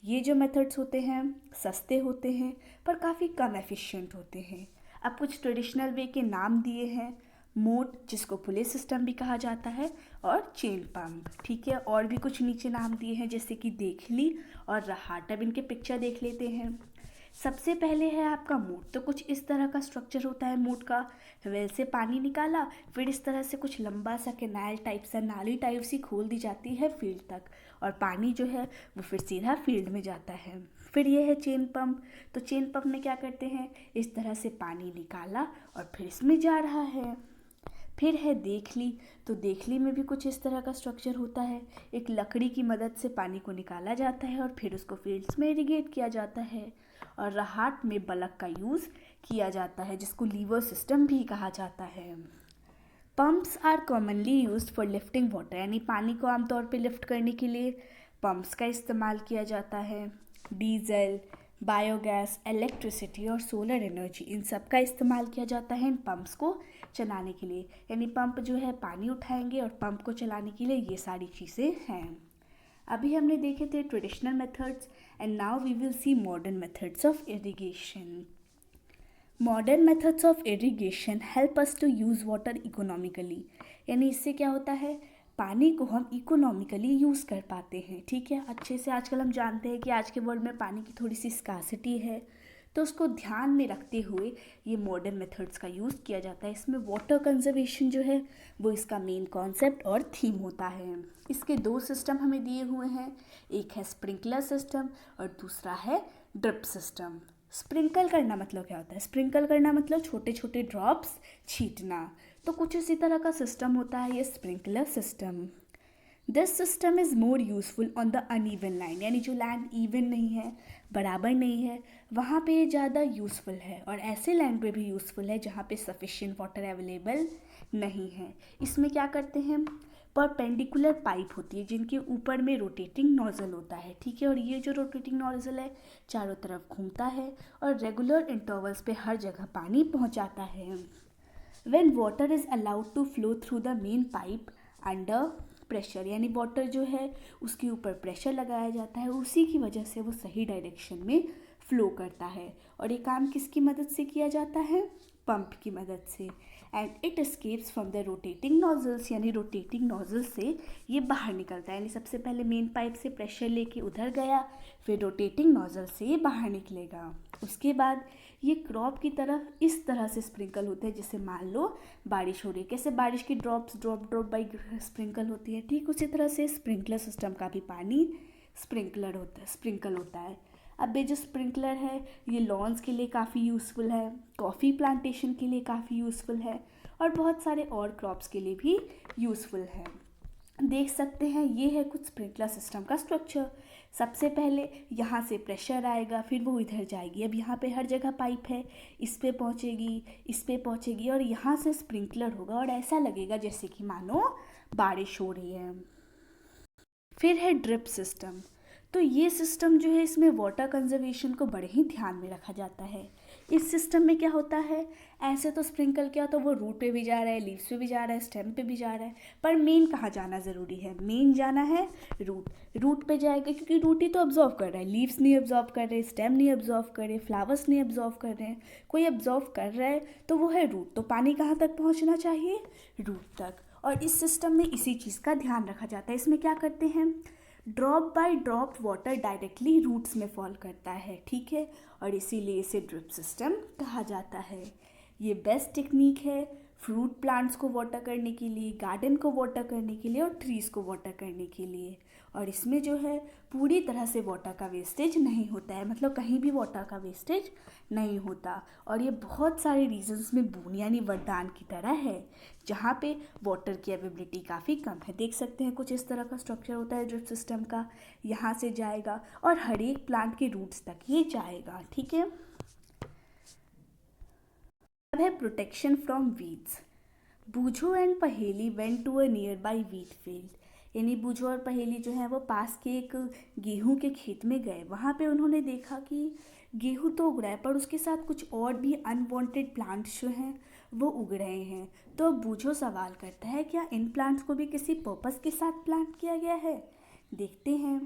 ये जो मेथड्स होते हैं सस्ते होते हैं पर काफ़ी कम एफिशिएंट होते हैं। अब कुछ ट्रेडिशनल वे के नाम दिए हैं, मोट जिसको पुले सिस्टम भी कहा जाता है और चेन पंप, ठीक है। और भी कुछ नीचे नाम दिए हैं जैसे कि देखली और रहाट। अब इनके पिक्चर देख लेते हैं। सबसे पहले है आपका मोट। तो कुछ इस तरह का स्ट्रक्चर होता है मोट का। वेल से पानी निकाला, फिर इस तरह से कुछ लंबा सा कैनाल टाइप सा, नाली टाइप सी खोल दी जाती है फील्ड तक और पानी जो है वो फिर सीधा फील्ड में जाता है। फिर ये है चेन पंप। तो चेन पंप में क्या करते हैं, इस तरह से पानी निकाला और फिर इसमें जा रहा है। फिर है देखली। तो देखली में भी कुछ इस तरह का स्ट्रक्चर होता है। एक लकड़ी की मदद से पानी को निकाला जाता है और फिर उसको फील्ड्स में इरिगेट किया जाता है। और रहाट में बलक का यूज़ किया जाता है जिसको लीवर सिस्टम भी कहा जाता है। Pumps are commonly used for lifting water, यानी पानी को आमतौर पे लिफ्ट करने के लिए पंप्स का इस्तेमाल किया जाता है। डीजल, बायोगैस, इलेक्ट्रिसिटी और सोलर एनर्जी, इन सब का इस्तेमाल किया जाता है इन पंप्स को चलाने के लिए। यानी पंप जो है पानी उठाएंगे और पंप को चलाने के लिए ये सारी चीज़ें हैं। अभी हमने देखे थे traditional methods and now we will see modern methods of irrigation. Modern methods of irrigation help us to use water economically, यानी इससे क्या होता है, पानी को हम इकोनॉमिकली यूज़ कर पाते हैं, ठीक है, अच्छे से। आजकल हम जानते हैं कि आज के वर्ल्ड में पानी की थोड़ी सी स्कार्सिटी है, तो उसको ध्यान में रखते हुए ये मॉडर्न मेथड्स का यूज़ किया जाता है। इसमें वाटर कंजर्वेशन जो है वो इसका मेन कॉन्सेप्ट और थीम होता है। इसके दो सिस्टम हमें दिए हुए हैं, एक है स्प्रिंकलर सिस्टम और दूसरा है ड्रिप सिस्टम। स्प्रिंकल करना मतलब क्या होता है, स्प्रिंकल करना मतलब छोटे छोटे ड्रॉप्स छींटना। तो कुछ इसी तरह का सिस्टम होता है ये sprinkler system. This system is more useful on the uneven line, यानी जो लैंड इवन नहीं है, बराबर नहीं है, वहाँ पे ज़्यादा यूज़फुल है। और ऐसे लैंड पे भी यूज़फुल है जहाँ पे सफिशिएंट वाटर अवेलेबल नहीं है। इसमें क्या करते हैं, परपेंडिकुलर पाइप होती है जिनके ऊपर में रोटेटिंग नोजल होता है, ठीक है। और ये जो रोटेटिंग नोजल है चारों तरफ घूमता है और रेगुलर इंटरवल्स पे हर जगह पानी पहुँचाता है। When water is allowed to flow through the main pipe under pressure, यानी वाटर जो है उसके ऊपर प्रेशर लगाया जाता है, उसी की वजह से वो सही डायरेक्शन में फ्लो करता है। और ये काम किसकी मदद से किया जाता है, पंप की मदद से। And it escapes from the rotating nozzles, यानी रोटेटिंग नोजल से ये बाहर निकलता है। यानी सबसे पहले मेन पाइप से प्रेशर लेके उधर गया, फिर रोटेटिंग नोजल से ये बाहर निकलेगा। उसके बाद ये क्रॉप की तरफ इस तरह से स्प्रिंकल होते हैं, जैसे मान लो बारिश हो रही है, कैसे बारिश की drops drop drop by sprinkle होती है, ठीक उसी तरह से स्प्रिंकलर सिस्टम का भी पानी स्प्रिंकल होता है। अब ये जो स्प्रिंकलर है ये लॉन्स के लिए काफ़ी यूज़फुल है, कॉफ़ी प्लांटेशन के लिए काफ़ी यूज़फुल है और बहुत सारे और क्रॉप्स के लिए भी यूज़फुल है। देख सकते हैं ये है कुछ स्प्रिंकलर सिस्टम का स्ट्रक्चर। सबसे पहले यहाँ से प्रेशर आएगा, फिर वो इधर जाएगी। अब यहाँ पे हर जगह पाइप है, इस पे पहुँचेगी, इस पे पहुँचेगी और यहाँ से स्प्रिंकलर होगा और ऐसा लगेगा जैसे कि मानो बारिश हो रही है। फिर है ड्रिप सिस्टम। तो ये सिस्टम जो है इसमें वाटर कंजर्वेशन को बड़े ही ध्यान में रखा जाता है। इस सिस्टम में क्या होता है, ऐसे तो स्प्रिंकल किया तो वो रूट पे भी जा रहा है, लीव्स पे भी जा रहा है, स्टेम पे भी जा रहा है, पर मेन कहाँ जाना ज़रूरी है, मेन जाना है रूट पे जाएगा, क्योंकि रूट ही तो ऑब्जॉर्व कर रहा है। लीव्स नहीं ऑब्जॉर्व कर रहे, स्टेम नहीं ऑब्जॉर्व कर रहे, फ्लावर्स नहीं ऑब्जॉर्व कर रहे हैं, कोई ऑब्जॉर्व कर रहा है तो वो है रूट। तो पानी कहाँ तक पहुँचना चाहिए, रूट तक। और इस सिस्टम में इसी चीज़ का ध्यान रखा जाता है। इसमें क्या करते हैं, drop by drop water directly roots में फॉल करता है, ठीक है, और इसीलिए इसे ड्रिप सिस्टम कहा जाता है। ये बेस्ट टेक्निक है फ्रूट प्लांट्स को वाटर करने के लिए, गार्डन को वाटर करने के लिए और ट्रीज़ को वाटर करने के लिए। और इसमें जो है पूरी तरह से वाटर का वेस्टेज नहीं होता है, मतलब कहीं भी वाटर का वेस्टेज नहीं होता। और ये बहुत सारे रीजन्स में बूंद यानी वरदान की तरह है, जहाँ पे वाटर की अवेलेबिलिटी काफ़ी कम है। देख सकते हैं कुछ इस तरह का स्ट्रक्चर होता है ड्रिप सिस्टम का, यहाँ से जाएगा और हर एक प्लांट के रूट्स तक ये जाएगा, ठीक है। अब है protection from weeds. Boojho and Paheli went to a nearby wheat field. यानी बूझो और पहेली जो है वो पास के एक गेहूं के खेत में गए। वहाँ पे उन्होंने देखा कि गेहूं तो उग रहा है पर उसके साथ कुछ और भी अनवांटेड प्लांट्स जो हैं वो उग रहे हैं। तो अब बूझो सवाल करता है क्या इन प्लांट्स को भी किसी पर्पस के साथ प्लांट किया गया है। देखते हैं।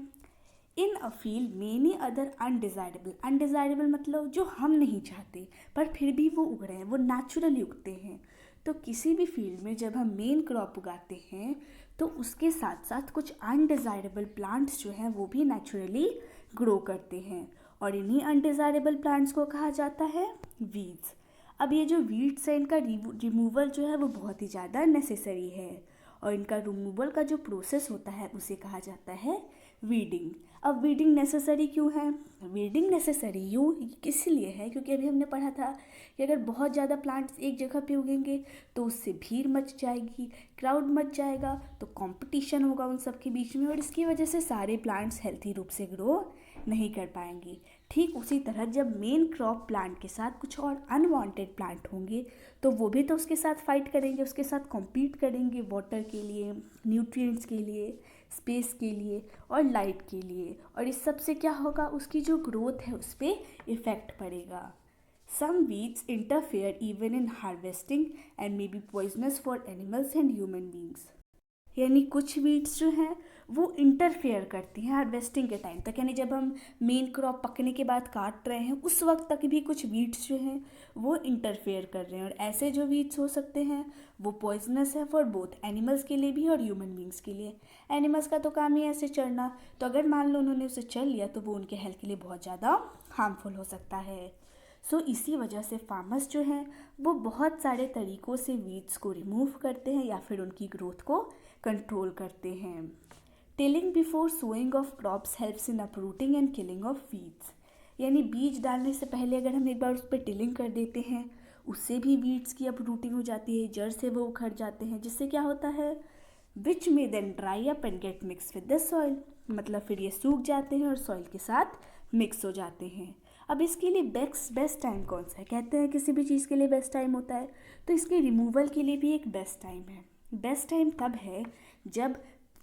In a field many other undesirable मतलब जो हम नहीं चाहते पर फिर भी वो उग रहे हैं, वो नेचुरली उगते हैं। तो किसी भी फील्ड में जब हम मेन क्रॉप उगाते हैं तो उसके साथ साथ कुछ अनडिज़ायरेबल प्लांट्स जो हैं वो भी नेचुरली ग्रो करते हैं, और इन्हीं अनडिज़ायरेबल प्लांट्स को कहा जाता है वीड्स। अब ये जो वीड्स है इनका रिमूवल जो है वो बहुत ही ज़्यादा नेसेसरी है, और इनका रिमूवल का जो प्रोसेस होता है उसे कहा जाता है वीडिंग। अब वीडिंग नेसेसरी क्यों है, वीडिंग नेसेसरी यूँ इसलिए है क्योंकि अभी हमने पढ़ा था कि अगर बहुत ज़्यादा प्लांट्स एक जगह पे उगेंगे तो उससे भीड़ मच जाएगी, क्राउड मच जाएगा, तो कंपटीशन होगा उन सब के बीच में और इसकी वजह से सारे प्लांट्स हेल्थी रूप से ग्रो नहीं कर पाएंगे। ठीक उसी तरह जब मेन क्रॉप प्लांट के साथ कुछ और अनवांटेड प्लांट होंगे तो वो भी तो उसके साथ फाइट करेंगे, उसके साथ कॉम्पीट करेंगे वाटर के लिए, न्यूट्रिएंट्स के लिए, स्पेस के लिए और लाइट के लिए, और इस सब से क्या होगा, उसकी जो ग्रोथ है उस पर इफ़ेक्ट पड़ेगा। Some weeds interfere even in harvesting and may be poisonous for animals and human beings. यानी कुछ वीड्स जो हैं वो इंटरफेयर करती हैं हार्वेस्टिंग के टाइम तक, यानी जब हम मेन क्रॉप पकने के बाद काट रहे हैं उस वक्त तक भी कुछ वीड्स जो हैं वो इंटरफेयर कर रहे हैं, और ऐसे जो वीड्स हो सकते हैं वो पॉइजनस है फॉर बोथ एनिमल्स के लिए भी और ह्यूमन बींग्स के लिए। एनिमल्स का तो काम ही ऐसे चढ़ना, तो अगर मान लो उन्होंने उसे चल लिया तो वो उनके हेल्थ के लिए बहुत ज़्यादा हार्मफुल हो सकता है। सो इसी वजह से फार्मर्स जो हैं वो बहुत सारे तरीक़ों से वीड्स को रिमूव करते हैं या फिर उनकी ग्रोथ को कंट्रोल करते हैं। Tilling before sowing of crops helps in uprooting and killing of weeds. यानी बीज डालने से पहले अगर हम एक बार उस पर टिलिंग कर देते हैं उससे भी वीड्स की अपरूटिंग हो जाती है, जड़ से वो उखड़ जाते हैं, जिससे क्या होता है विच में then dry up and get mix with the soil, मतलब फिर ये सूख जाते हैं और सॉइल के साथ मिक्स हो जाते हैं। अब इसके लिए बेस्ट टाइम कौन सा है, कहते हैं किसी भी चीज़ के लिए बेस्ट टाइम होता है, तो इसके रिमूवल के लिए भी एक बेस्ट टाइम है। बेस्ट टाइम तब है जब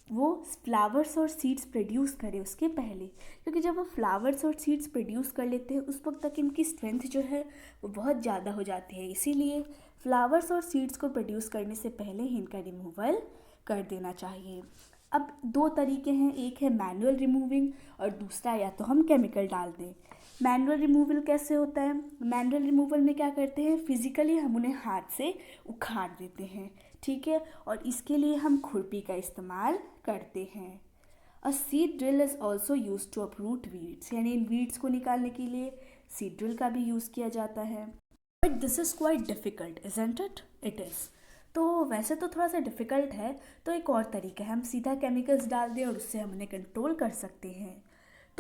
वो फ्लावर्स और सीड्स प्रोड्यूस करे उसके पहले, क्योंकि जब वो फ्लावर्स और सीड्स प्रोड्यूस कर लेते हैं उस वक्त तक इनकी स्ट्रेंथ जो है वो बहुत ज़्यादा हो जाती है, इसीलिए फ्लावर्स और सीड्स को प्रोड्यूस करने से पहले ही इनका रिमूवल कर देना चाहिए। अब दो तरीके हैं, एक है मैनुअल रिमूविंग और दूसरा या तो हम केमिकल डाल दें। मैनुअल रिमूवल कैसे होता है, मैनुअल रिमूवल में क्या करते हैं फिजिकली हम उन्हें हाथ से उखाड़ देते हैं, ठीक है, और इसके लिए हम खुरपी का इस्तेमाल करते हैं। A seed drill is also use to uproot weeds, यानी इन वीड्स को निकालने के लिए सीड ड्रिल का भी यूज़ किया जाता है। But this is quite difficult isn't it, it is. तो वैसे तो थोड़ा सा डिफ़िकल्ट है, तो एक और तरीका है हम सीधा केमिकल्स डाल दें और उससे हम उन्हें कंट्रोल कर सकते हैं।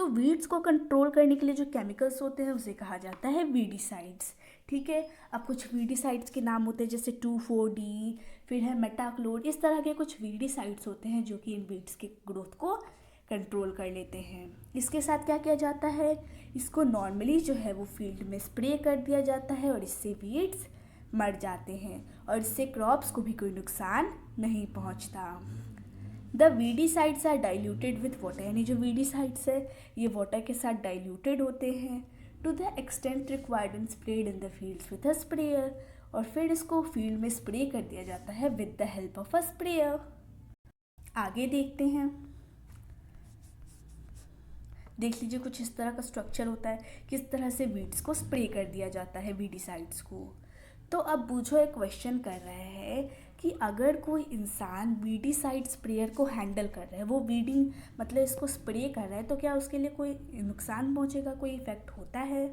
तो वीड्स को कंट्रोल करने के लिए जो केमिकल्स होते हैं उसे कहा जाता है वीडिसाइड्स। ठीक है, अब कुछ वीडिसाइड्स के नाम होते हैं जैसे 2,4-D, फिर है मेटाक्लोड, इस तरह के कुछ वीडिसाइड्स होते हैं जो कि इन वीड्स के ग्रोथ को कंट्रोल कर लेते हैं। इसके साथ क्या किया जाता है, इसको नॉर्मली जो है वो फील्ड में स्प्रे कर दिया जाता है और इससे वीड्स मर जाते हैं और इससे क्रॉप्स को भी कोई नुकसान नहीं पहुंचता। The weedicides are diluted with water, यानी जो वीडिसाइड्स है ये वाटर के साथ डाइल्यूटेड होते हैं to the extent required and spread in the fields with a sprayer, और फिर इसको फील्ड में स्प्रे कर दिया जाता है with the help of a sprayer. आगे देखते हैं, देख लीजिए कुछ इस तरह का स्ट्रक्चर होता है, किस तरह से वीड्स को स्प्रे कर दिया जाता है वीडिसाइड्स को। तो अब बूझो एक क्वेश्चन कर रहे हैं कि अगर कोई इंसान वीडिसाइड स्प्रेयर को हैंडल कर रहा है, वो वीडिंग मतलब इसको स्प्रे कर रहा है, तो क्या उसके लिए कोई नुकसान पहुंचेगा, कोई इफेक्ट होता है?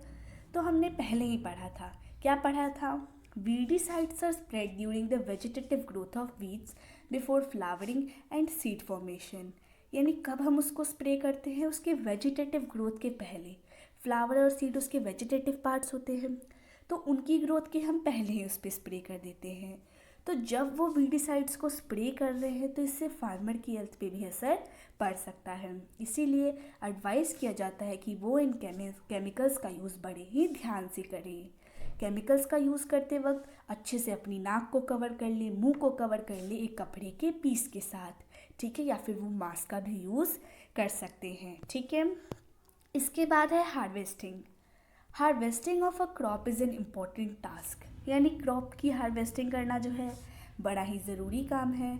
तो हमने पहले ही पढ़ा था, क्या पढ़ा था, weedicides are spread during the vegetative growth of weeds before flowering and seed formation. यानी कब हम उसको स्प्रे करते हैं, उसके वेजिटेटिव ग्रोथ के पहले। फ्लावर और सीड उसके वेजिटेटिव पार्ट्स होते हैं, तो उनकी ग्रोथ के हम पहले ही उस पर स्प्रे कर देते हैं। तो जब वो वीडिसाइड्स को स्प्रे कर रहे हैं तो इससे फार्मर की हेल्थ पे भी असर पड़ सकता है, इसीलिए एडवाइस किया जाता है कि वो इन केमिकल्स का यूज़ बड़े ही ध्यान से करें। केमिकल्स का यूज़ करते वक्त अच्छे से अपनी नाक को कवर कर ले, मुंह को कवर कर ले एक कपड़े के पीस के साथ, ठीक है, या फिर वो मास्क का भी यूज़ कर सकते हैं। ठीक है, इसके बाद है harvesting. Harvesting of a crop is an important task, यानी क्रॉप की हार्वेस्टिंग करना जो है बड़ा ही ज़रूरी काम है।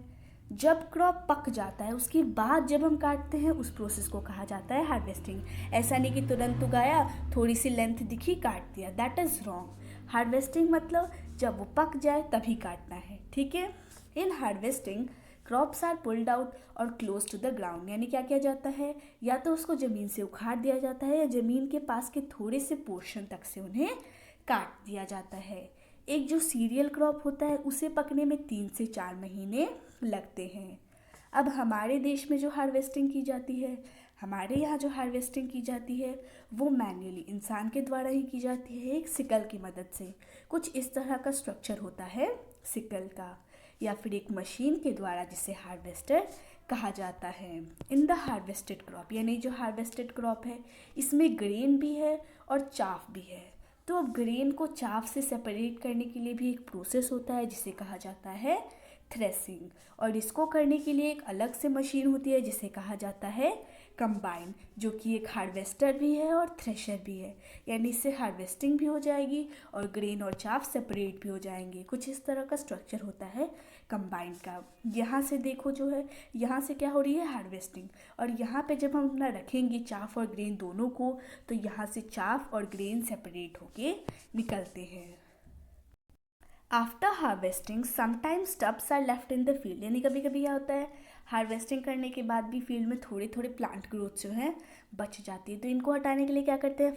जब क्रॉप पक जाता है उसके बाद जब हम काटते हैं उस प्रोसेस को कहा जाता है हार्वेस्टिंग। ऐसा नहीं कि तुरंत उगाया, थोड़ी सी लेंथ दिखी, काट दिया, दैट इज़ रॉन्ग। हार्वेस्टिंग मतलब जब वो पक जाए तभी काटना है। ठीक है, in harvesting crops are pulled out और क्लोज टू द ग्राउंड, यानी क्या किया जाता है, या तो उसको ज़मीन से उखाड़ दिया जाता है या ज़मीन के पास के थोड़े से पोर्शन तक से उन्हें काट दिया जाता है। एक जो सीरियल क्रॉप होता है उसे पकने में 3 से 4 महीने लगते हैं। अब हमारे देश में जो हार्वेस्टिंग की जाती है, हमारे यहाँ जो हार्वेस्टिंग की जाती है वो मैन्युअली इंसान के द्वारा ही की जाती है, एक सिकल की मदद से। कुछ इस तरह का स्ट्रक्चर होता है सिकल का, या फिर एक मशीन के द्वारा जिसे हार्वेस्टर कहा जाता है। इन द हार्वेस्टेड क्रॉप, यानी जो हार्वेस्टेड क्रॉप है इसमें ग्रेन भी है और चाफ भी है। तो अब ग्रेन को चाफ से सेपरेट करने के लिए भी एक प्रोसेस होता है जिसे कहा जाता है थ्रेसिंग, और इसको करने के लिए एक अलग से मशीन होती है जिसे कहा जाता है कंबाइन, जो कि एक हार्वेस्टर भी है और थ्रेशर भी है। यानी इससे हार्वेस्टिंग भी हो जाएगी और ग्रेन और चाफ सेपरेट भी हो जाएंगे। कुछ इस तरह का स्ट्रक्चर होता है कंबाइन का। यहाँ से देखो जो है, यहाँ से क्या हो रही है, हार्वेस्टिंग, और यहाँ पे जब हम अपना रखेंगे चाफ और ग्रेन दोनों को, तो यहाँ से चाफ और ग्रेन सेपरेट होके निकलते हैं। After harvesting sometimes stubs are left in the field, यानी कभी कभी क्या होता है, हार्वेस्टिंग करने के बाद भी फील्ड में थोड़े थोड़े प्लांट ग्रोथ जो है बच जाती है। तो इनको हटाने के लिए क्या करते हैं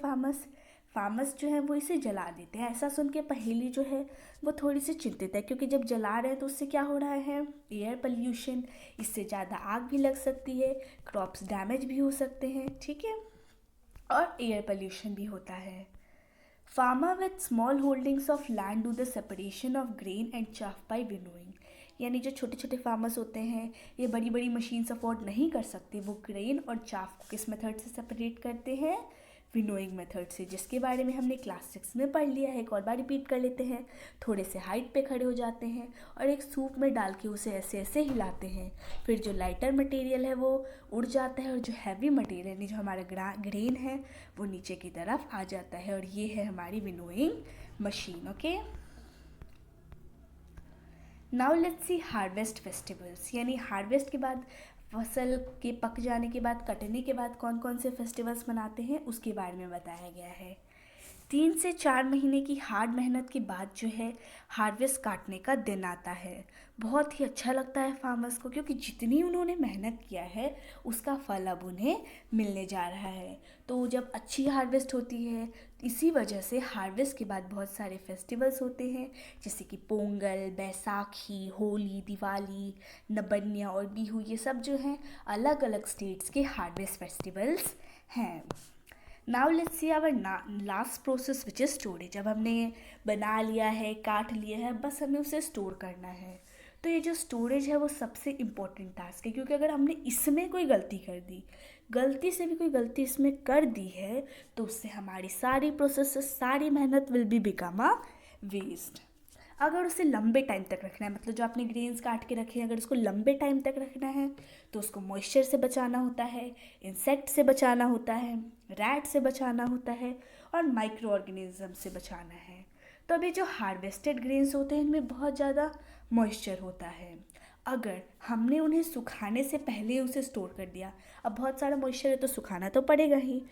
फार्मर्स जो है वो इसे जला देते हैं। ऐसा सुन के पहेली जो है वो थोड़ी सी चिंतित है, क्योंकि जब जला रहे हैं तो उससे क्या हो रहा है, एयर पोल्यूशन, इससे ज़्यादा आग भी लग सकती है, क्रॉप्स डैमेज भी हो सकते हैं, ठीक है, और एयर पोल्यूशन भी होता है। Farmer with small holdings of land do the separation of grain and chaff by winnowing, यानी जो छोटे छोटे फार्मर्स होते हैं ये बड़ी बड़ी मशीन्स अफोर्ड नहीं कर सकते, वो ग्रेन और चाफ को किस मेथड से सेपरेट करते हैं, विनोइंग मेथड से, जिसके बारे में हमने क्लास 6 में पढ़ लिया है। एक और बार रिपीट कर लेते हैं। थोड़े से हाइट पे खड़े हो जाते हैं और एक सूप में डाल के उसे ऐसे ऐसे हिलाते हैं, फिर जो लाइटर मटेरियल है वो उड़ जाता है और जो हैवी मटेरियल यानी जो हमारा ग्रेन है वो नीचे की तरफ आ जाता है, और ये है हमारी winnowing machine. Okay, now let's C harvest festivals, यानी हार्वेस्ट के बाद, फसल के पक जाने के बाद, कटने के बाद कौन कौन से फेस्टिवल्स मनाते हैं उसके बारे में बताया गया है। 3 से 4 महीने की हार्ड मेहनत के बाद जो है हार्वेस्ट काटने का दिन आता है। बहुत ही अच्छा लगता है फार्मर्स को, क्योंकि जितनी उन्होंने मेहनत किया है उसका फल अब उन्हें मिलने जा रहा है। तो जब अच्छी हार्वेस्ट होती है, इसी वजह से हार्वेस्ट के बाद बहुत सारे फेस्टिवल्स होते हैं, जैसे कि पोंगल, बैसाखी, होली, दिवाली, नबन्या और बिहू, ये सब जो हैं अलग अलग स्टेट्स के हार्वेस्ट फेस्टिवल्स हैं। Now let's see our last process which is storage. जब हमने ये बना लिया है, काट लिया है, बस हमें उसे स्टोर करना है। तो ये जो स्टोरेज है वो सबसे इम्पोर्टेंट टास्क है, क्योंकि अगर हमने इसमें कोई गलती कर दी, गलती से भी कोई गलती इसमें कर दी है, तो उससे हमारी सारी प्रोसेस, सारी मेहनत will be become a waste. अगर उसे लंबे टाइम तक रखना है, मतलब जो आपने ग्रेन्स काट के रखे हैं, अगर उसको लंबे टाइम तक रखना है तो उसको मॉइस्चर से बचाना होता है, इंसेक्ट से बचाना होता है, रैट से बचाना होता है और माइक्रो ऑर्गेनिज्म से बचाना है। तो अभी जो हार्वेस्टेड ग्रेन्स होते हैं इनमें बहुत ज़्यादा मॉइस्चर होता है। अगर हमने उन्हें सुखाने से पहले उसे स्टोर कर दिया, अब बहुत सारा मॉइस्चर है तो सुखाना तो पड़ेगा ही।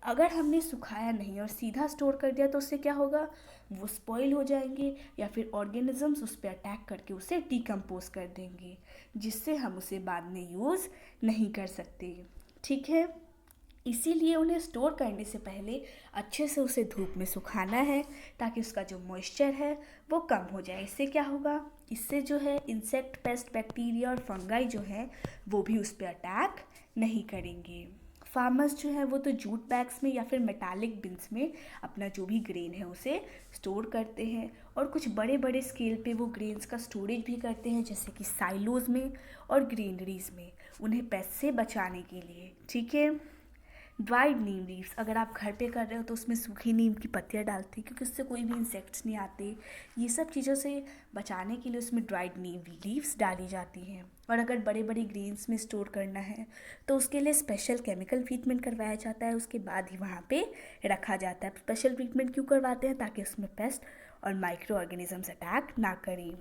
अगर हमने सुखाया नहीं और सीधा स्टोर कर दिया तो उससे क्या होगा, वो स्पॉइल हो जाएंगे या फिर ऑर्गेनिजम्स उस पर अटैक करके उसे डिकम्पोज कर देंगे, जिससे हम उसे बाद में यूज़ नहीं कर सकते। ठीक है, इसीलिए उन्हें स्टोर करने से पहले अच्छे से उसे धूप में सुखाना है, ताकि उसका जो मॉइस्चर है वो कम हो जाए। इससे क्या होगा, इससे जो है इंसेक्ट, पेस्ट, बैक्टीरिया और फंगाई जो है वो भी उस पर अटैक नहीं करेंगे। फार्मर्स जो है वो तो जूट बैग्स में या फिर मेटालिक बिन्स में अपना जो भी ग्रेन है उसे स्टोर करते हैं, और कुछ बड़े बड़े स्केल पे वो ग्रेन्स का स्टोरेज भी करते हैं, जैसे कि साइलोज़ में और ग्रेनरीज में, उन्हें पेस्ट से बचाने के लिए। ठीक है, ड्राइड नीम लीव्स, अगर आप घर पे कर रहे हो तो उसमें सूखी नीम की पत्तियाँ डालते हैं, क्योंकि उससे कोई भी इंसेक्ट्स नहीं आते। ये सब चीज़ों से बचाने के लिए उसमें ड्राइड नीम लीव्स डाली जाती हैं। और अगर बड़े बड़े ग्रेन्स में स्टोर करना है तो उसके लिए स्पेशल केमिकल ट्रीटमेंट करवाया जाता है, उसके बाद ही वहाँ पे रखा जाता है। स्पेशल ट्रीटमेंट क्यों करवाते हैं, ताकि उसमें पेस्ट और माइक्रो ऑर्गेनिजम्स अटैक ना करें।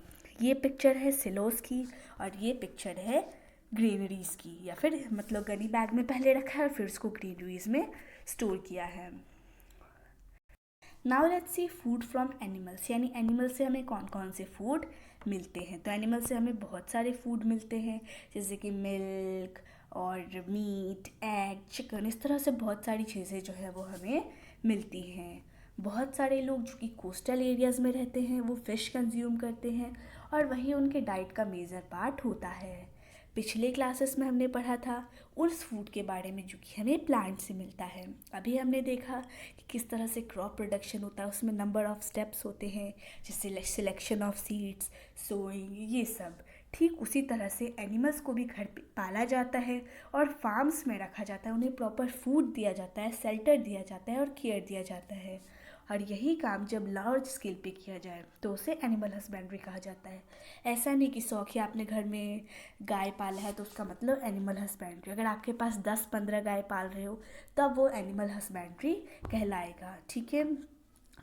ये पिक्चर है सिलोस की और ये पिक्चर है ग्रेनरीज की, या फिर मतलब गनी बैग में पहले रखा है और फिर उसको ग्रेनरीज में स्टोर किया है। Now let's sea food from animals, यानी एनिमल से हमें कौन कौन से फूड मिलते हैं। तो एनिमल से हमें बहुत सारे फूड मिलते हैं, जैसे कि मिल्क और मीट, एग, चिकन, इस तरह से बहुत सारी चीज़ें जो है वो हमें मिलती हैं। बहुत सारे लोग जो कि कोस्टल एरियाज़ में रहते हैं वो फ़िश कंज्यूम करते हैं, और वही उनके डाइट का मेजर पार्ट होता है। पिछले क्लासेस में हमने पढ़ा था उस फूड के बारे में जो कि हमें प्लांट से मिलता है। अभी हमने देखा कि किस तरह से क्रॉप प्रोडक्शन होता है, उसमें नंबर ऑफ़ स्टेप्स होते हैं, जैसे सिलेक्शन ऑफ सीड्स, सोइंग, ये सब। ठीक उसी तरह से एनिमल्स को भी घर पे पाला जाता है और फार्म्स में रखा जाता है, उन्हें प्रॉपर फूड दिया जाता है, शेल्टर दिया जाता है और केयर दिया जाता है। और यही काम जब लार्ज स्केल पे किया जाए तो उसे एनिमल हस्बेंड्री कहा जाता है। ऐसा नहीं कि शौक ही आपने घर में गाय पाला है तो उसका मतलब एनिमल हस्बेंड्री। अगर आपके पास 10-15 गाय पाल रहे हो तब वो एनिमल हस्बेंड्री कहलाएगा। ठीक है,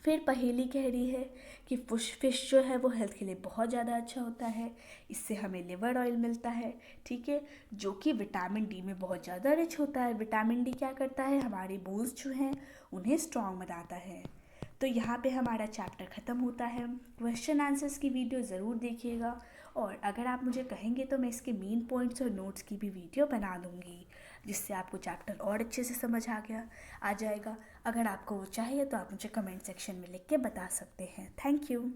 फिर पहेली कह रही है कि फिश जो है वो हेल्थ के लिए बहुत ज़्यादा अच्छा होता है, इससे हमें लिवर ऑयल मिलता है। ठीक है, जो कि विटामिन डी में बहुत ज़्यादा रिच होता है। विटामिन डी क्या करता है, हमारे बोन्स जो हैं उन्हें स्ट्रॉन्ग बनाता है। तो यहाँ पे हमारा चैप्टर ख़त्म होता है। क्वेश्चन आंसर्स की वीडियो ज़रूर देखिएगा, और अगर आप मुझे कहेंगे तो मैं इसके मेन पॉइंट्स और नोट्स की भी वीडियो बना दूँगी, जिससे आपको चैप्टर और अच्छे से समझ आ जाएगा। अगर आपको वो चाहिए तो आप मुझे कमेंट सेक्शन में लिख के बता सकते हैं। Thank you.